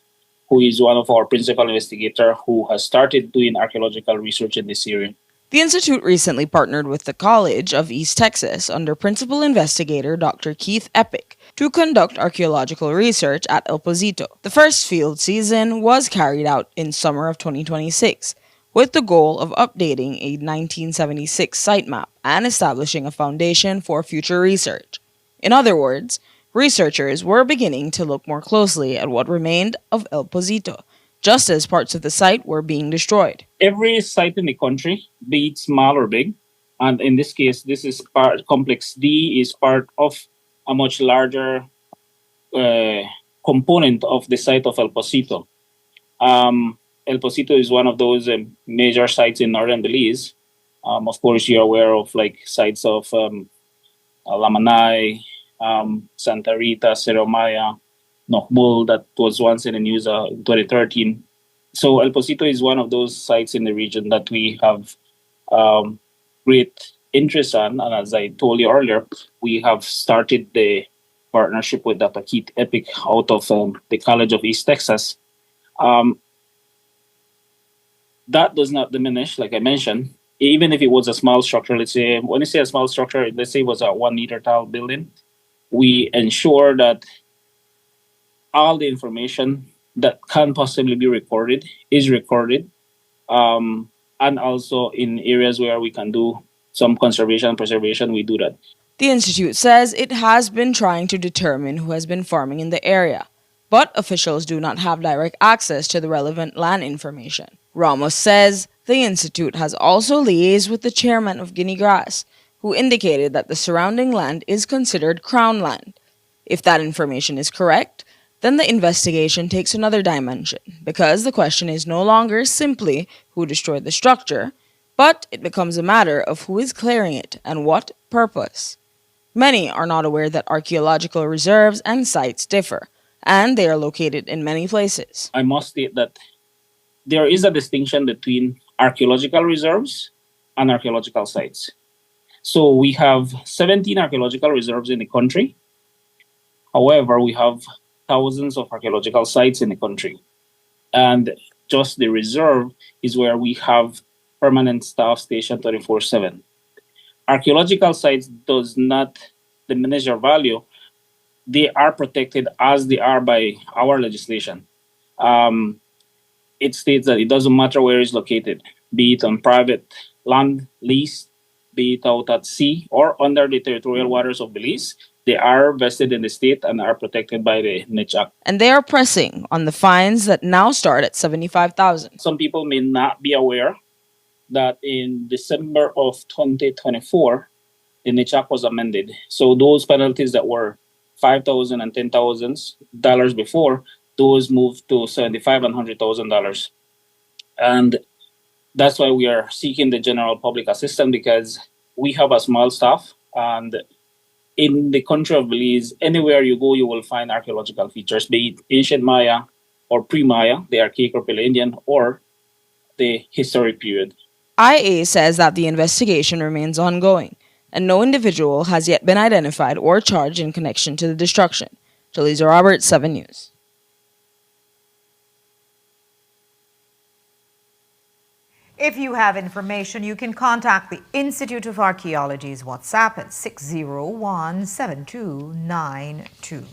who is one of our principal investigators who has started doing archaeological research in this area. The Institute recently partnered with the College of East Texas under principal investigator Dr. Keith Epic to conduct archaeological research at El Pocito. The first field season was carried out in summer of 2026, with the goal of updating a 1976 site map and establishing a foundation for future research. In other words, researchers were beginning to look more closely at what remained of El Pocito, just as parts of the site were being destroyed. Every site in the country, be it small or big, and in this case, this is part, Complex D is part of a much larger component of the site of El Pocito. El Pocito is one of those major sites in northern Belize. Of course, you're aware of like sites of Lamanai, Santa Rita, Cerro Maya, Nokbul, that was once in the news in 2013. So El Pocito is one of those sites in the region that we have great interest on. And as I told you earlier, we have started the partnership with Dr. Keith Epic out of the College of East Texas. That does not diminish, like I mentioned, even if it was a small structure. Let's say, when you say a small structure, let's say it was a 1 meter tall building, we ensure that all the information that can possibly be recorded is recorded. And also in areas where we can do some conservation and preservation, we do that. The Institute says it has been trying to determine who has been farming in the area, but officials do not have direct access to the relevant land information. Ramos says the Institute has also liaised with the chairman of Guinea Grass, who indicated that the surrounding land is considered Crown land. If that information is correct, then the investigation takes another dimension, because the question is no longer simply who destroyed the structure, but it becomes a matter of who is clearing it and what purpose. Many are not aware that archaeological reserves and sites differ, and they are located in many places. I must state that there is a distinction between archaeological reserves and archaeological sites. So we have 17 archaeological reserves in the country. However, we have thousands of archaeological sites in the country. And just the reserve is where we have permanent staff stationed 24/7. Archaeological sites does not diminish their value. They are protected as they are by our legislation. It states that it doesn't matter where it's located, be it on private land, lease, be it out at sea, or under the territorial waters of Belize. They are vested in the state and are protected by the Niche Act. And they are pressing on the fines that now start at $75,000. Some people may not be aware that in December of 2024, the Niche Act was amended. So those penalties that were $5,000 and $10,000 before, those moved to $75,000 and $100,000. And that's why we are seeking the general public assistance, because we have a small staff, and in the country of Belize, anywhere you go, you will find archaeological features, be it ancient Maya or pre-Maya, the archaic or Pale-Indian, or the historic period. IA says that the investigation remains ongoing, and no individual has yet been identified or charged in connection to the destruction. Jaleesa Roberts, 7 News. If you have information, you can contact the Institute of Archaeology's WhatsApp at 601-7292.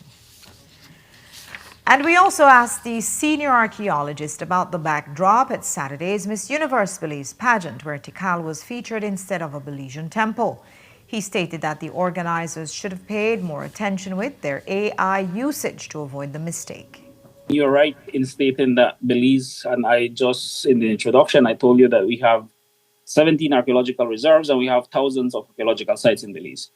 And we also asked the senior archaeologist about the backdrop at Saturday's Miss Universe Belize pageant, where Tikal was featured instead of a Belizean temple. He stated that the organizers should have paid more attention with their AI usage to avoid the mistake. You're right in stating that Belize, and I just, in the introduction, I told you that we have 17 archaeological reserves and we have thousands of archaeological sites in Belize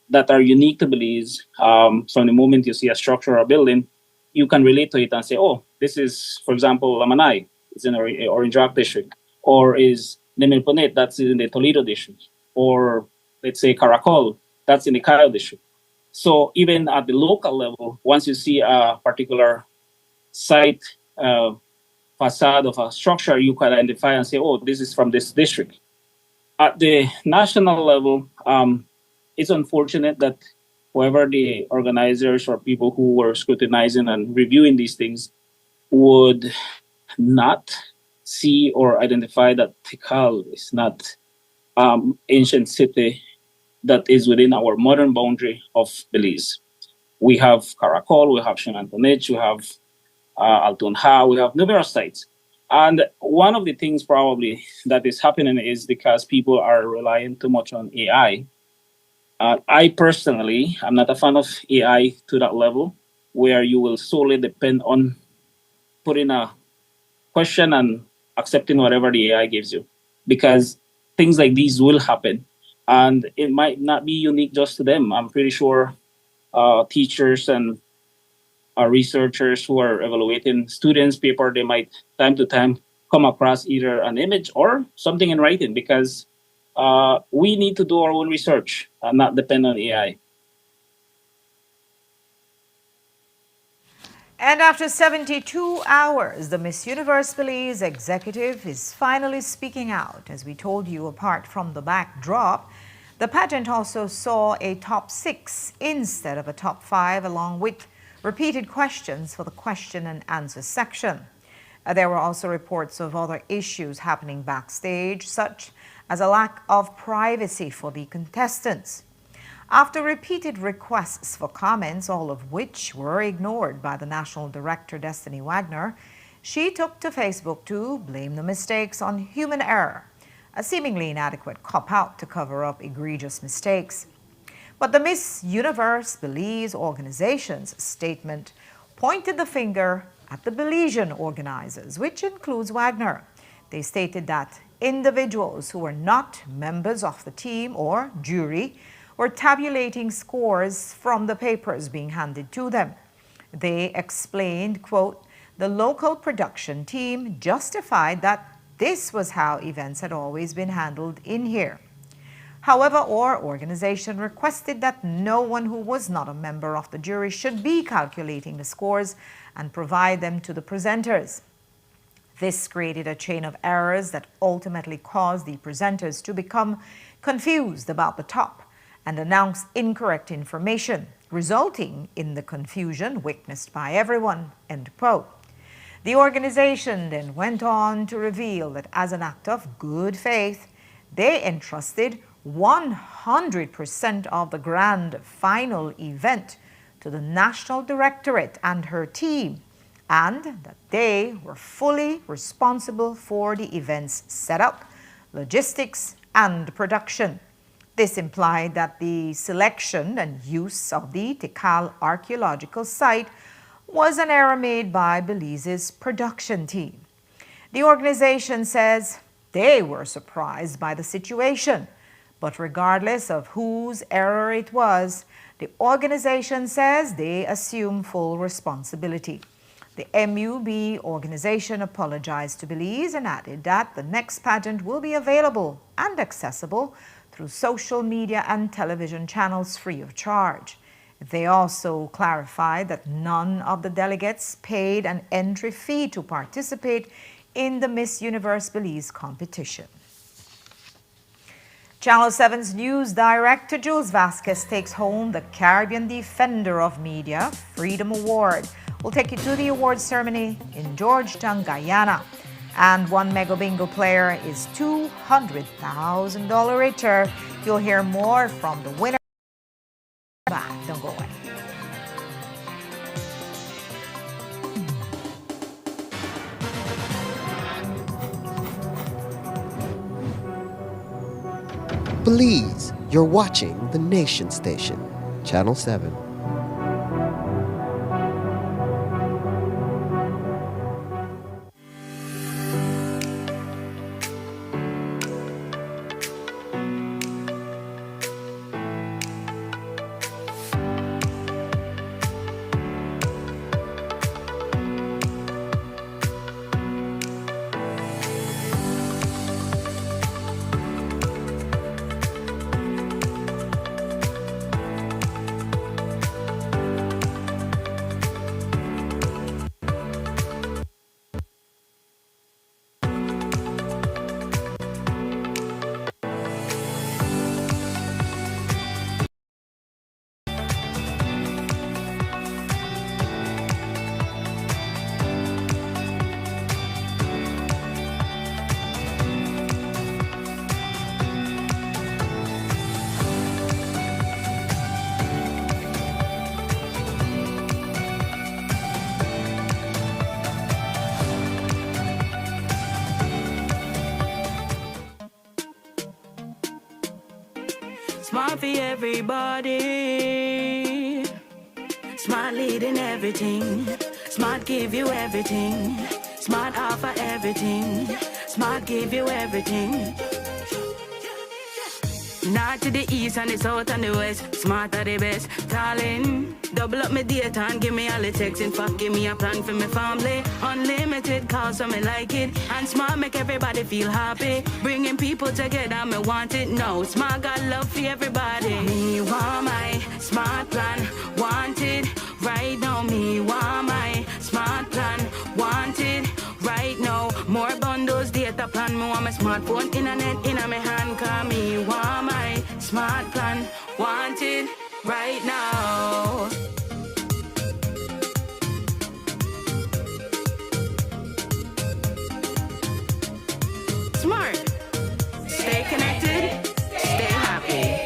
that are unique to Belize. From the moment you see a structure or a building, you can relate to it and say, oh, this is, for example, Lamanai, it's in the Orange Rock district, or is Nemilponet, that's in the Toledo district, or let's say Caracol, that's in the Cayo district. So even at the local level, once you see a particular site facade of a structure, you can identify and say, oh, this is from this district. At the national level, it's unfortunate that whoever the organizers or people who were scrutinizing and reviewing these things would not see or identify that Tikal is not ancient city that is within our modern boundary of Belize. We have Caracol, we have Shinantonich, we have Altunha, we have numerous sites. And one of the things probably that is happening is because people are relying too much on AI. I personally, I'm not a fan of AI to that level where you will solely depend on putting a question and accepting whatever the AI gives you, because things like these will happen, and it might not be unique just to them. I'm pretty sure teachers and researchers who are evaluating students' paper, they might time to time come across either an image or something in writing, because we need to do our own research and not depend on AI. And after 72 hours, the Miss Universe Belize executive is finally speaking out. As we told you, apart from the backdrop, the pageant also saw a top 6 instead of a top 5, along with repeated questions for the question and answer section. There were also reports of other issues happening backstage, such as a lack of privacy for the contestants. After repeated requests for comments, all of which were ignored by the National Director, Destiny Wagner, she took to Facebook to blame the mistakes on human error, a seemingly inadequate cop-out to cover up egregious mistakes. But the Miss Universe Belize organization's statement pointed the finger at the Belizean organizers, which includes Wagner. They stated that individuals who were not members of the team or jury were tabulating scores from the papers being handed to them. They explained, quote, the local production team justified that this was how events had always been handled in here. However, our organization requested that no one who was not a member of the jury should be calculating the scores and provide them to the presenters. This created a chain of errors that ultimately caused the presenters to become confused about the top and announce incorrect information, resulting in the confusion witnessed by everyone, end quote. The organization then went on to reveal that as an act of good faith, they entrusted 100% of the grand final event to the National Directorate and her team, and that they were fully responsible for the event's setup, logistics, and production. This implied that the selection and use of the Tikal archaeological site was an error made by Belize's production team. The organization says they were surprised by the situation, but regardless of whose error it was, the organization says they assume full responsibility. The MUB organization apologized to Belize and added that the next pageant will be available and accessible through social media and television channels free of charge. They also clarified that none of the delegates paid an entry fee to participate in the Miss Universe Belize competition. Channel 7's news director Jules Vasquez takes home the Caribbean Defender of Media Freedom Award. We'll take you to the awards ceremony in Georgetown, Guyana. And one Mega Bingo player is $200,000 richer. You'll hear more from the winner. Don't go away. Belize, you're watching the Nation Station, Channel 7. Smart for everybody. Smart leading everything. Smart give you everything. Smart offer everything. Smart give you everything. North to the east and the south and the west. Smart are the best. Darling, double up my data and give me all the text. In fact, give me a plan for my family. Unlimited calls, so me like it. And Smart make everybody feel happy. Bringing people together, me want it now. Smart got love for everybody. Me want my Smart plan. Want it right now. Me want my Smart plan. Want it right now. More bundles, data plan. Me want my smartphone, internet in my hand. Call me want my Smart plan. Want it right now. Smart. Stay connected. Stay happy.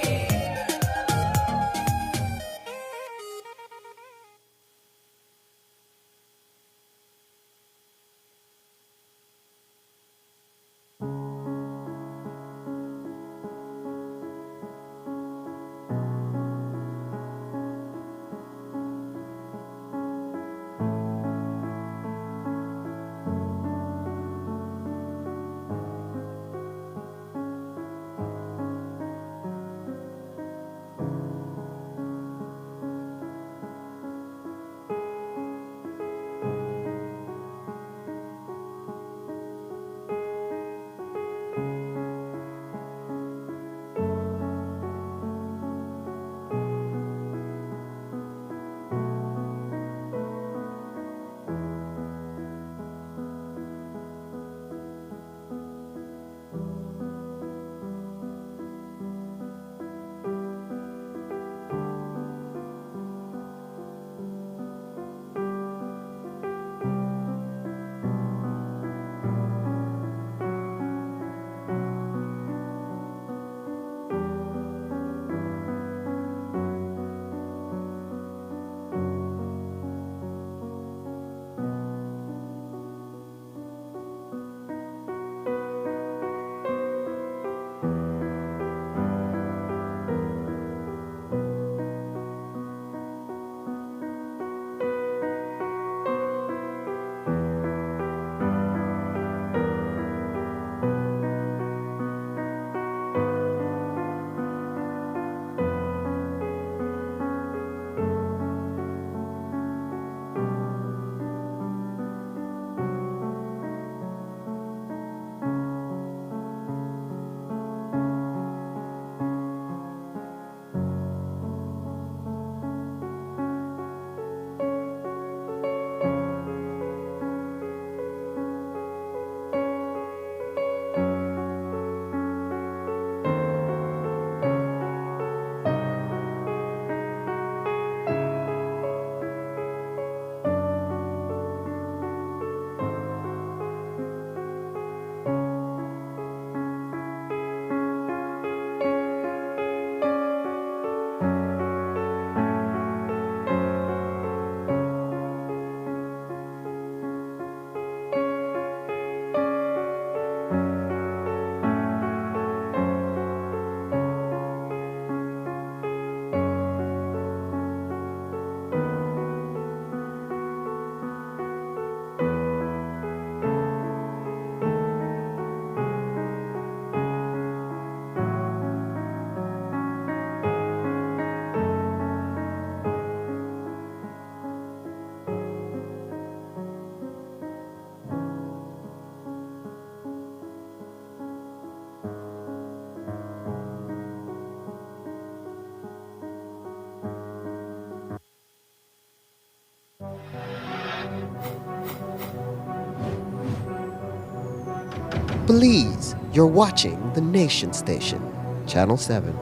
Please, you're watching the Nation Station, Channel 7.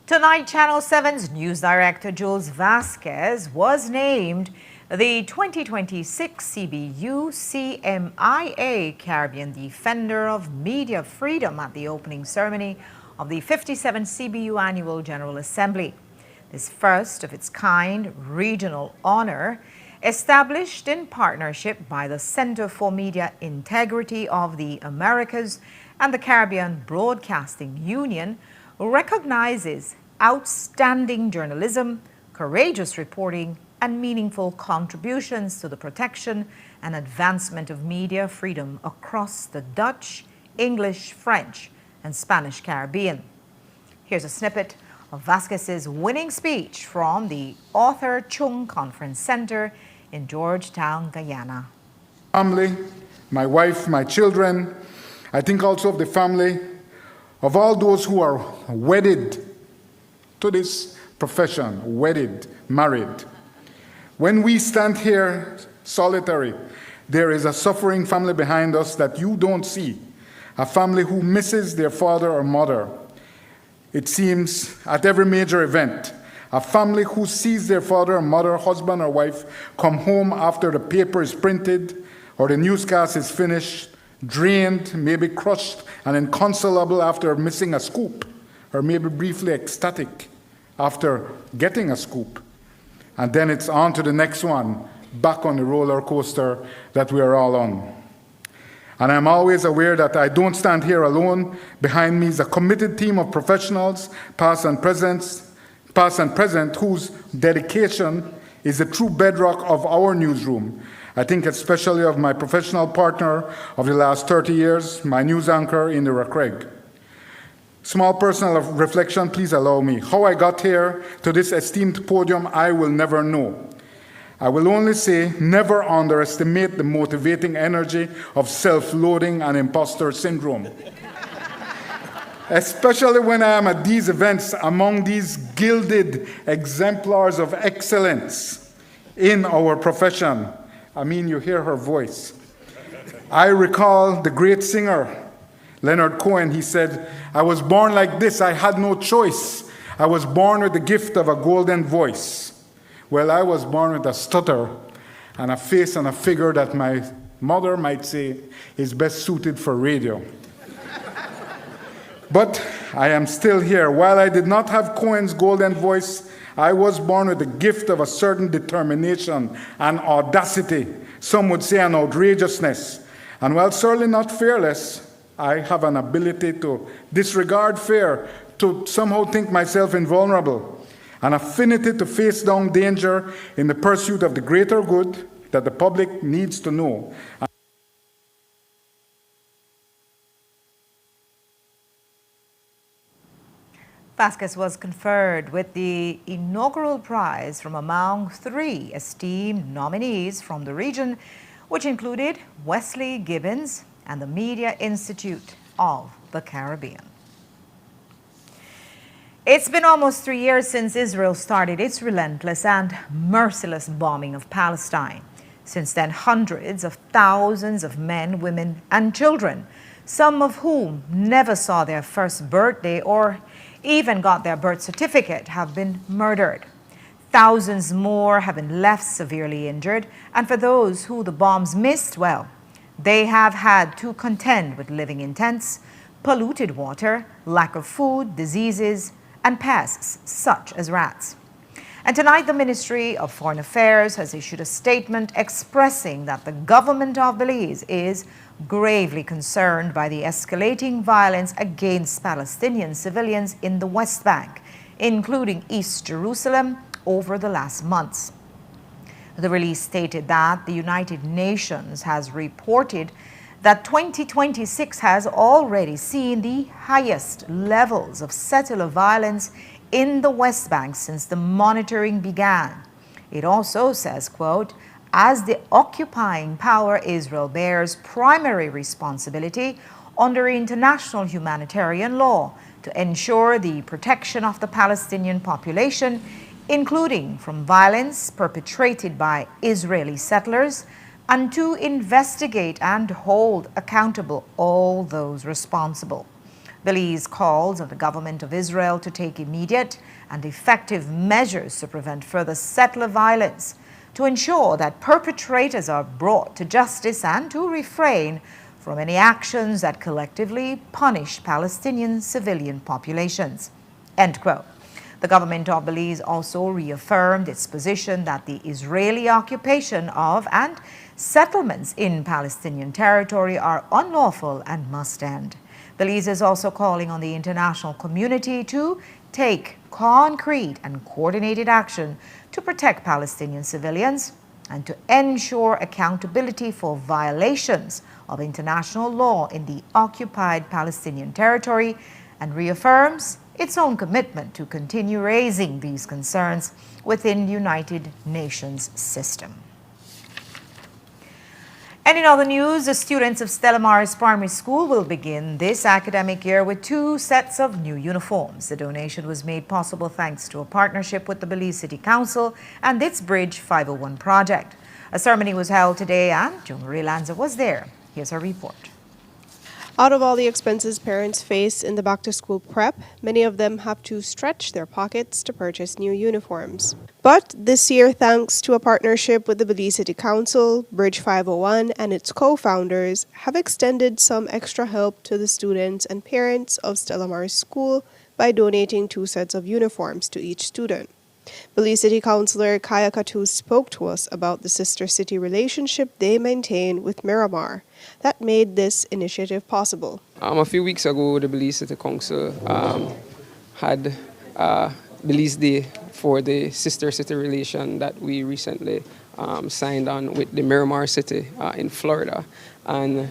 Tonight, Channel 7's News Director Jules Vasquez was named the 2026 CBU CMIA Caribbean Defender of Media Freedom at the opening ceremony of the 57th CBU Annual General Assembly. This first of its kind regional honor Established in partnership by the Center for Media Integrity of the Americas and the Caribbean Broadcasting Union, recognizes outstanding journalism, courageous reporting, and meaningful contributions to the protection and advancement of media freedom across the Dutch, English, French, and Spanish Caribbean. Here's a snippet of Vasquez's winning speech from the Arthur Chung Conference Center in Georgetown, Guyana. Family, my wife, my children. I think also of the family of all those who are wedded to this profession, wedded, married. When we stand here solitary, there is a suffering family behind us that you don't see, a family who misses their father or mother. It seems at every major event, a family who sees their father or mother, husband or wife come home after the paper is printed or the newscast is finished, drained, maybe crushed and inconsolable after missing a scoop, or maybe briefly ecstatic after getting a scoop. And then it's on to the next one, back on the roller coaster that we are all on. And I'm always aware that I don't stand here alone. Behind me is a committed team of professionals, past and present, whose dedication is the true bedrock of our newsroom. I think especially of my professional partner of the last 30 years, my news anchor, Indira Craig. Small personal reflection, please allow me. How I got here to this esteemed podium, I will never know. I will only say, never underestimate the motivating energy of self-loathing and imposter syndrome. Especially when I am at these events among these gilded exemplars of excellence in our profession. I mean, you hear her voice. I recall the great singer, Leonard Cohen. He said, I was born like this. I had no choice. I was born with the gift of a golden voice. Well, I was born with a stutter and a face and a figure that my mother might say is best suited for radio. But I am still here. While I did not have Cohen's golden voice, I was born with the gift of a certain determination and audacity. Some would say an outrageousness. And while certainly not fearless, I have an ability to disregard fear, to somehow think myself invulnerable, an affinity to face down danger in the pursuit of the greater good that the public needs to know. Vasquez was conferred with the inaugural prize from among 3 esteemed nominees from the region, which included Wesley Gibbons and the Media Institute of the Caribbean. It's been almost 3 years since Israel started its relentless and merciless bombing of Palestine. Since then, hundreds of thousands of men, women, and children, some of whom never saw their first birthday or even got their birth certificate, have been murdered. Thousands more have been left severely injured, and for those who the bombs missed, well, they have had to contend with living in tents, polluted water, lack of food, diseases, and pests such as rats. And tonight, the Ministry of Foreign Affairs has issued a statement expressing that the government of Belize is gravely concerned by the escalating violence against Palestinian civilians in the West Bank, including East Jerusalem, over the last months. The release stated that the United Nations has reported that 2026 has already seen the highest levels of settler violence in the West Bank since the monitoring began. It also says, quote, as the occupying power, Israel bears primary responsibility under international humanitarian law to ensure the protection of the Palestinian population, including from violence perpetrated by Israeli settlers, and to investigate and hold accountable all those responsible. Belize calls on the government of Israel to take immediate and effective measures to prevent further settler violence, to ensure that perpetrators are brought to justice, and to refrain from any actions that collectively punish Palestinian civilian populations. End quote. The government of Belize also reaffirmed its position that the Israeli occupation of and settlements in Palestinian territory are unlawful and must end. Belize is also calling on the international community to take concrete and coordinated action to protect Palestinian civilians and to ensure accountability for violations of international law in the occupied Palestinian territory, and reaffirms its own commitment to continue raising these concerns within the United Nations system. And in other news, the students of Stella Maris Primary School will begin this academic year with 2 sets of new uniforms. The donation was made possible thanks to a partnership with the Belize City Council and its Bridge 501 project. A ceremony was held today and Jo Marie Lanza was there. Here's her report. Out of all the expenses parents face in the back-to-school prep, many of them have to stretch their pockets to purchase new uniforms. But this year, thanks to a partnership with the Belize City Council, Bridge 501, and its co-founders, have extended some extra help to the students and parents of Stella Maris School by donating 2 sets of uniforms to each student. Belize City Councillor Kaya Katu spoke to us about the sister city relationship they maintain with Miramar that made this initiative possible. A few weeks ago, the Belize City Council had Belize Day for the sister city relation that we recently signed on with the Miramar City in Florida. And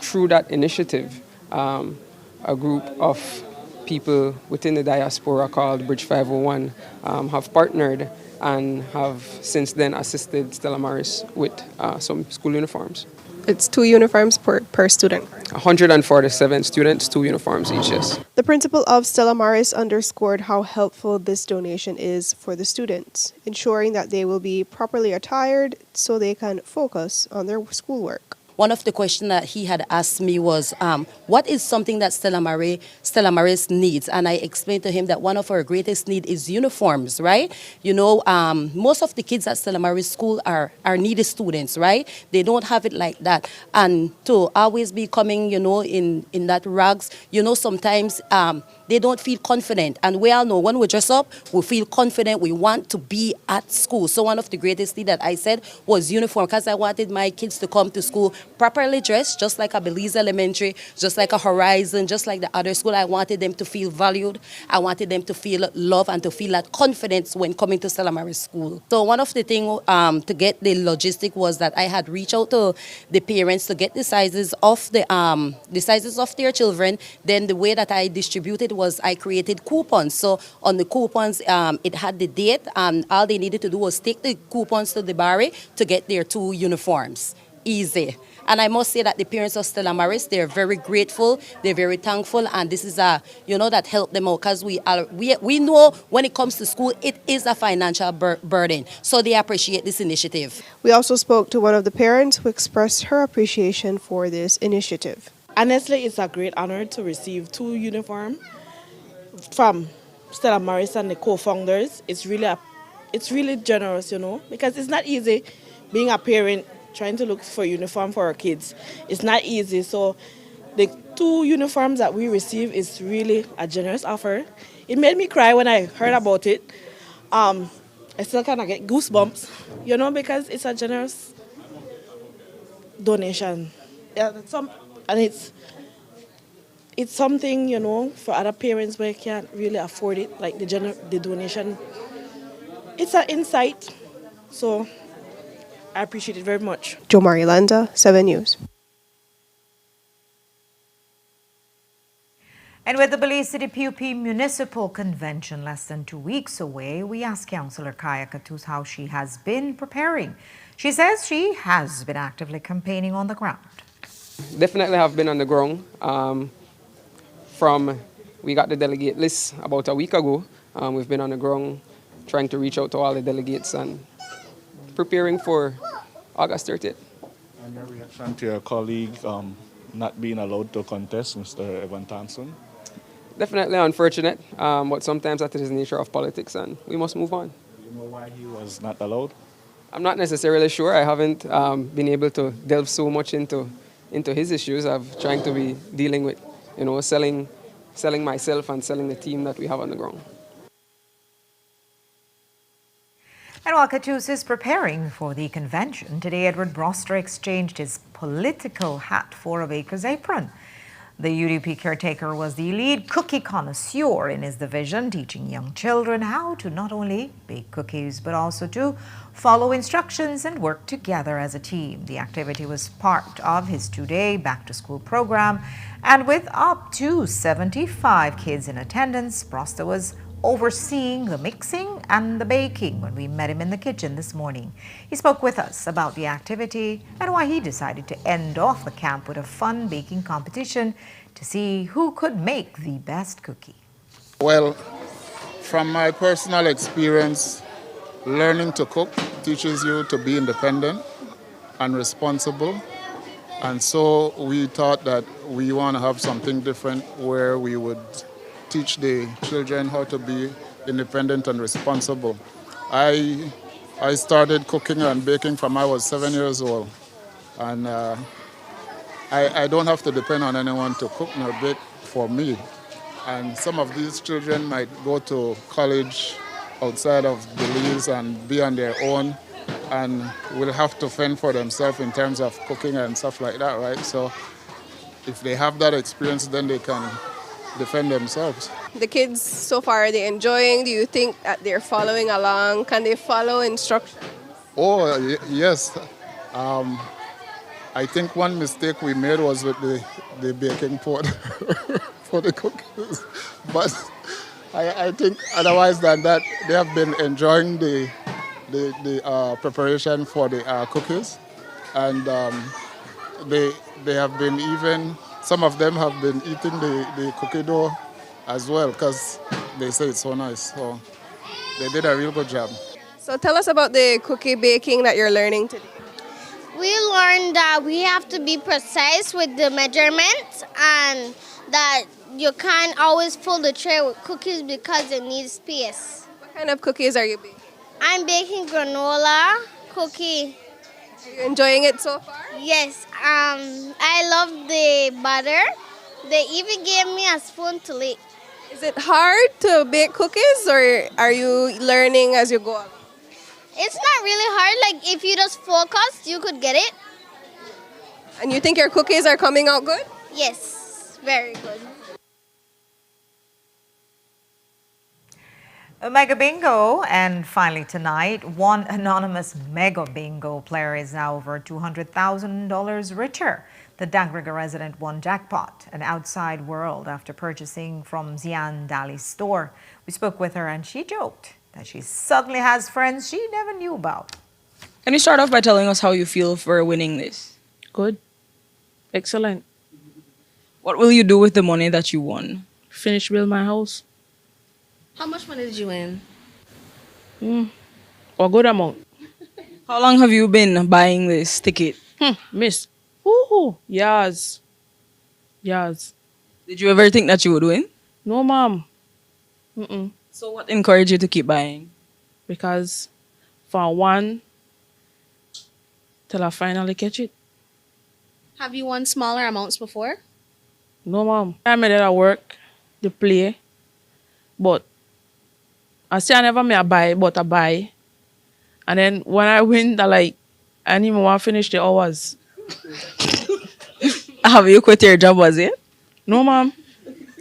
through that initiative, a group of people within the diaspora called Bridge 501 have partnered and have since then assisted Stella Maris with some school uniforms. It's 2 uniforms per student. 147 students, 2 uniforms each, yes. The principal of Stella Maris underscored how helpful this donation is for the students, ensuring that they will be properly attired so they can focus on their schoolwork. One of the questions that he had asked me was, what is something that Stella Maris needs? And I explained to him that one of our greatest need is uniforms, right? You know, most of the kids at Stella Maris School are needy students, right? They don't have it like that. And to always be coming, you know, in that rags, you know, sometimes they don't feel confident. And we all know when we dress up, we feel confident, we want to be at school. So one of the greatest things that I said was uniform, because I wanted my kids to come to school properly dressed, just like a Belize Elementary, just like a Horizon, just like the other school. I wanted them to feel valued. I wanted them to feel love and to feel that confidence when coming to Stella Maris School. So one of the things to get the logistic was that I had reached out to the parents to get the sizes of their children. Then the way that I distributed was I created coupons. So on the coupons, it had the date, and all they needed to do was take the coupons to the barri to get their 2 uniforms. Easy. And I must say that the parents of Stella Maris, they're very grateful, they're very thankful, and this is that helped them out, because we know when it comes to school, it is a financial burden. So they appreciate this initiative. We also spoke to one of the parents who expressed her appreciation for this initiative. Honestly, it's a great honor to receive 2 uniforms from Stella Maris and the co-founders. It's really generous, you know, because it's not easy being a parent trying to look for uniform for our kids. It's not easy. So the 2 uniforms that we receive is really a generous offer. It made me cry when I heard about it. I still kind of get goosebumps, you know, because it's a generous donation. Yeah, and it's something, you know, for other parents where can't really afford it, like the donation. It's an insight. So I appreciate it very much. Jo Marie Lanza, 7 News. And with the Belize City PUP Municipal Convention less than 2 weeks away, we asked Councillor Kaya Katus how she has been preparing. She says she has been actively campaigning on the ground. Definitely have been on the ground. We got the delegate list about a week ago. We've been on the ground trying to reach out to all the delegates and preparing for August 30th. And your reaction to your colleague not being allowed to contest, Mr. Evan Thompson? Definitely unfortunate, but sometimes that is the nature of politics and we must move on. Do you know why he was not allowed? I'm not necessarily sure. I haven't been able to delve so much into his issues. I've trying to be dealing with, you know, selling myself and selling the team that we have on the ground. And while Catus is preparing for the convention, today Edward Broster exchanged his political hat for a baker's apron. The UDP caretaker was the lead cookie connoisseur in his division, teaching young children how to not only bake cookies, but also to follow instructions and work together as a team. The activity was part of his two-day back-to-school program, and with up to 75 kids in attendance, Broster was overseeing the mixing and the baking when we met him in the kitchen this morning. He spoke with us about the activity and why he decided to end off the camp with a fun baking competition to see who could make the best cookie. Well, from my personal experience, learning to cook teaches you to be independent and responsible. And so we thought that we want to have something different where we would teach the children how to be independent and responsible. I started cooking and baking from I was 7 years old. And I don't have to depend on anyone to cook nor bake for me. And some of these children might go to college outside of Belize and be on their own and will have to fend for themselves in terms of cooking and stuff like that, right? So if they have that experience, then they can defend themselves. The kids so far, are they enjoying? Do you think that they're following along? Can they follow instructions? Oh, yes. I think one mistake we made was with the baking powder for the cookies. But I think otherwise than that, they have been enjoying the preparation for the cookies. And they have been even, some of them have been eating the cookie dough as well because they say it's so nice. So they did a real good job. So tell us about the cookie baking that you're learning today. We learned that we have to be precise with the measurements and that you can't always fill the tray with cookies because it needs space. What kind of cookies are you baking? I'm baking granola cookie. Are you enjoying it so far? Yes. I love the butter. They even gave me a spoon to lick. Is it hard to bake cookies or are you learning as you go along? It's not really hard. Like if you just focus, you could get it. And you think your cookies are coming out good? Yes, very good. A Mega Bingo, and finally tonight, one anonymous Mega Bingo player is now over $200,000 richer. The Dangriga resident won jackpot, an outside world, after purchasing from Zian Dali's store. We spoke with her and she joked that she suddenly has friends she never knew about. Can you start off by telling us how you feel for winning this? Good. Excellent. What will you do with the money that you won? Finish build my house. How much money did you win? A good amount. How long have you been buying this ticket? Miss. Ooh, years. Years. Did you ever think that you would win? No, ma'am. So what encouraged you to keep buying? Because for one, till I finally catch it. Have you won smaller amounts before? No, ma'am. I made it at work, to play. But I say I never made a buy, but I buy. And then when I win, I didn't even want to finish the hours. Have you quit your job, was it? No, ma'am.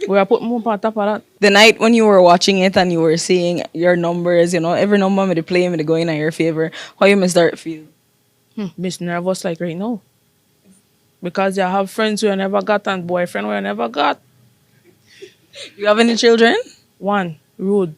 We are putting more on top of that. The night when you were watching it and you were seeing your numbers, every number me play me going in your favor, how you must start feel? Miss nervous like right now. Because I have friends who I never got and boyfriend who I never got. You have any children? One, Rude.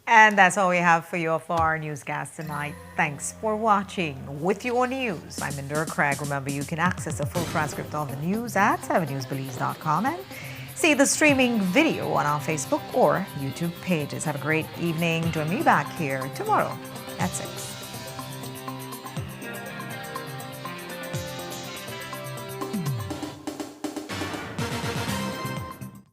And that's all we have for you for our newscast tonight. Thanks for watching. With your news, I'm Indira Craig. Remember, you can access a full transcript of the news at 7newsbelize.com and see the streaming video on our Facebook or YouTube pages. Have a great evening. Join me back here tomorrow at 6.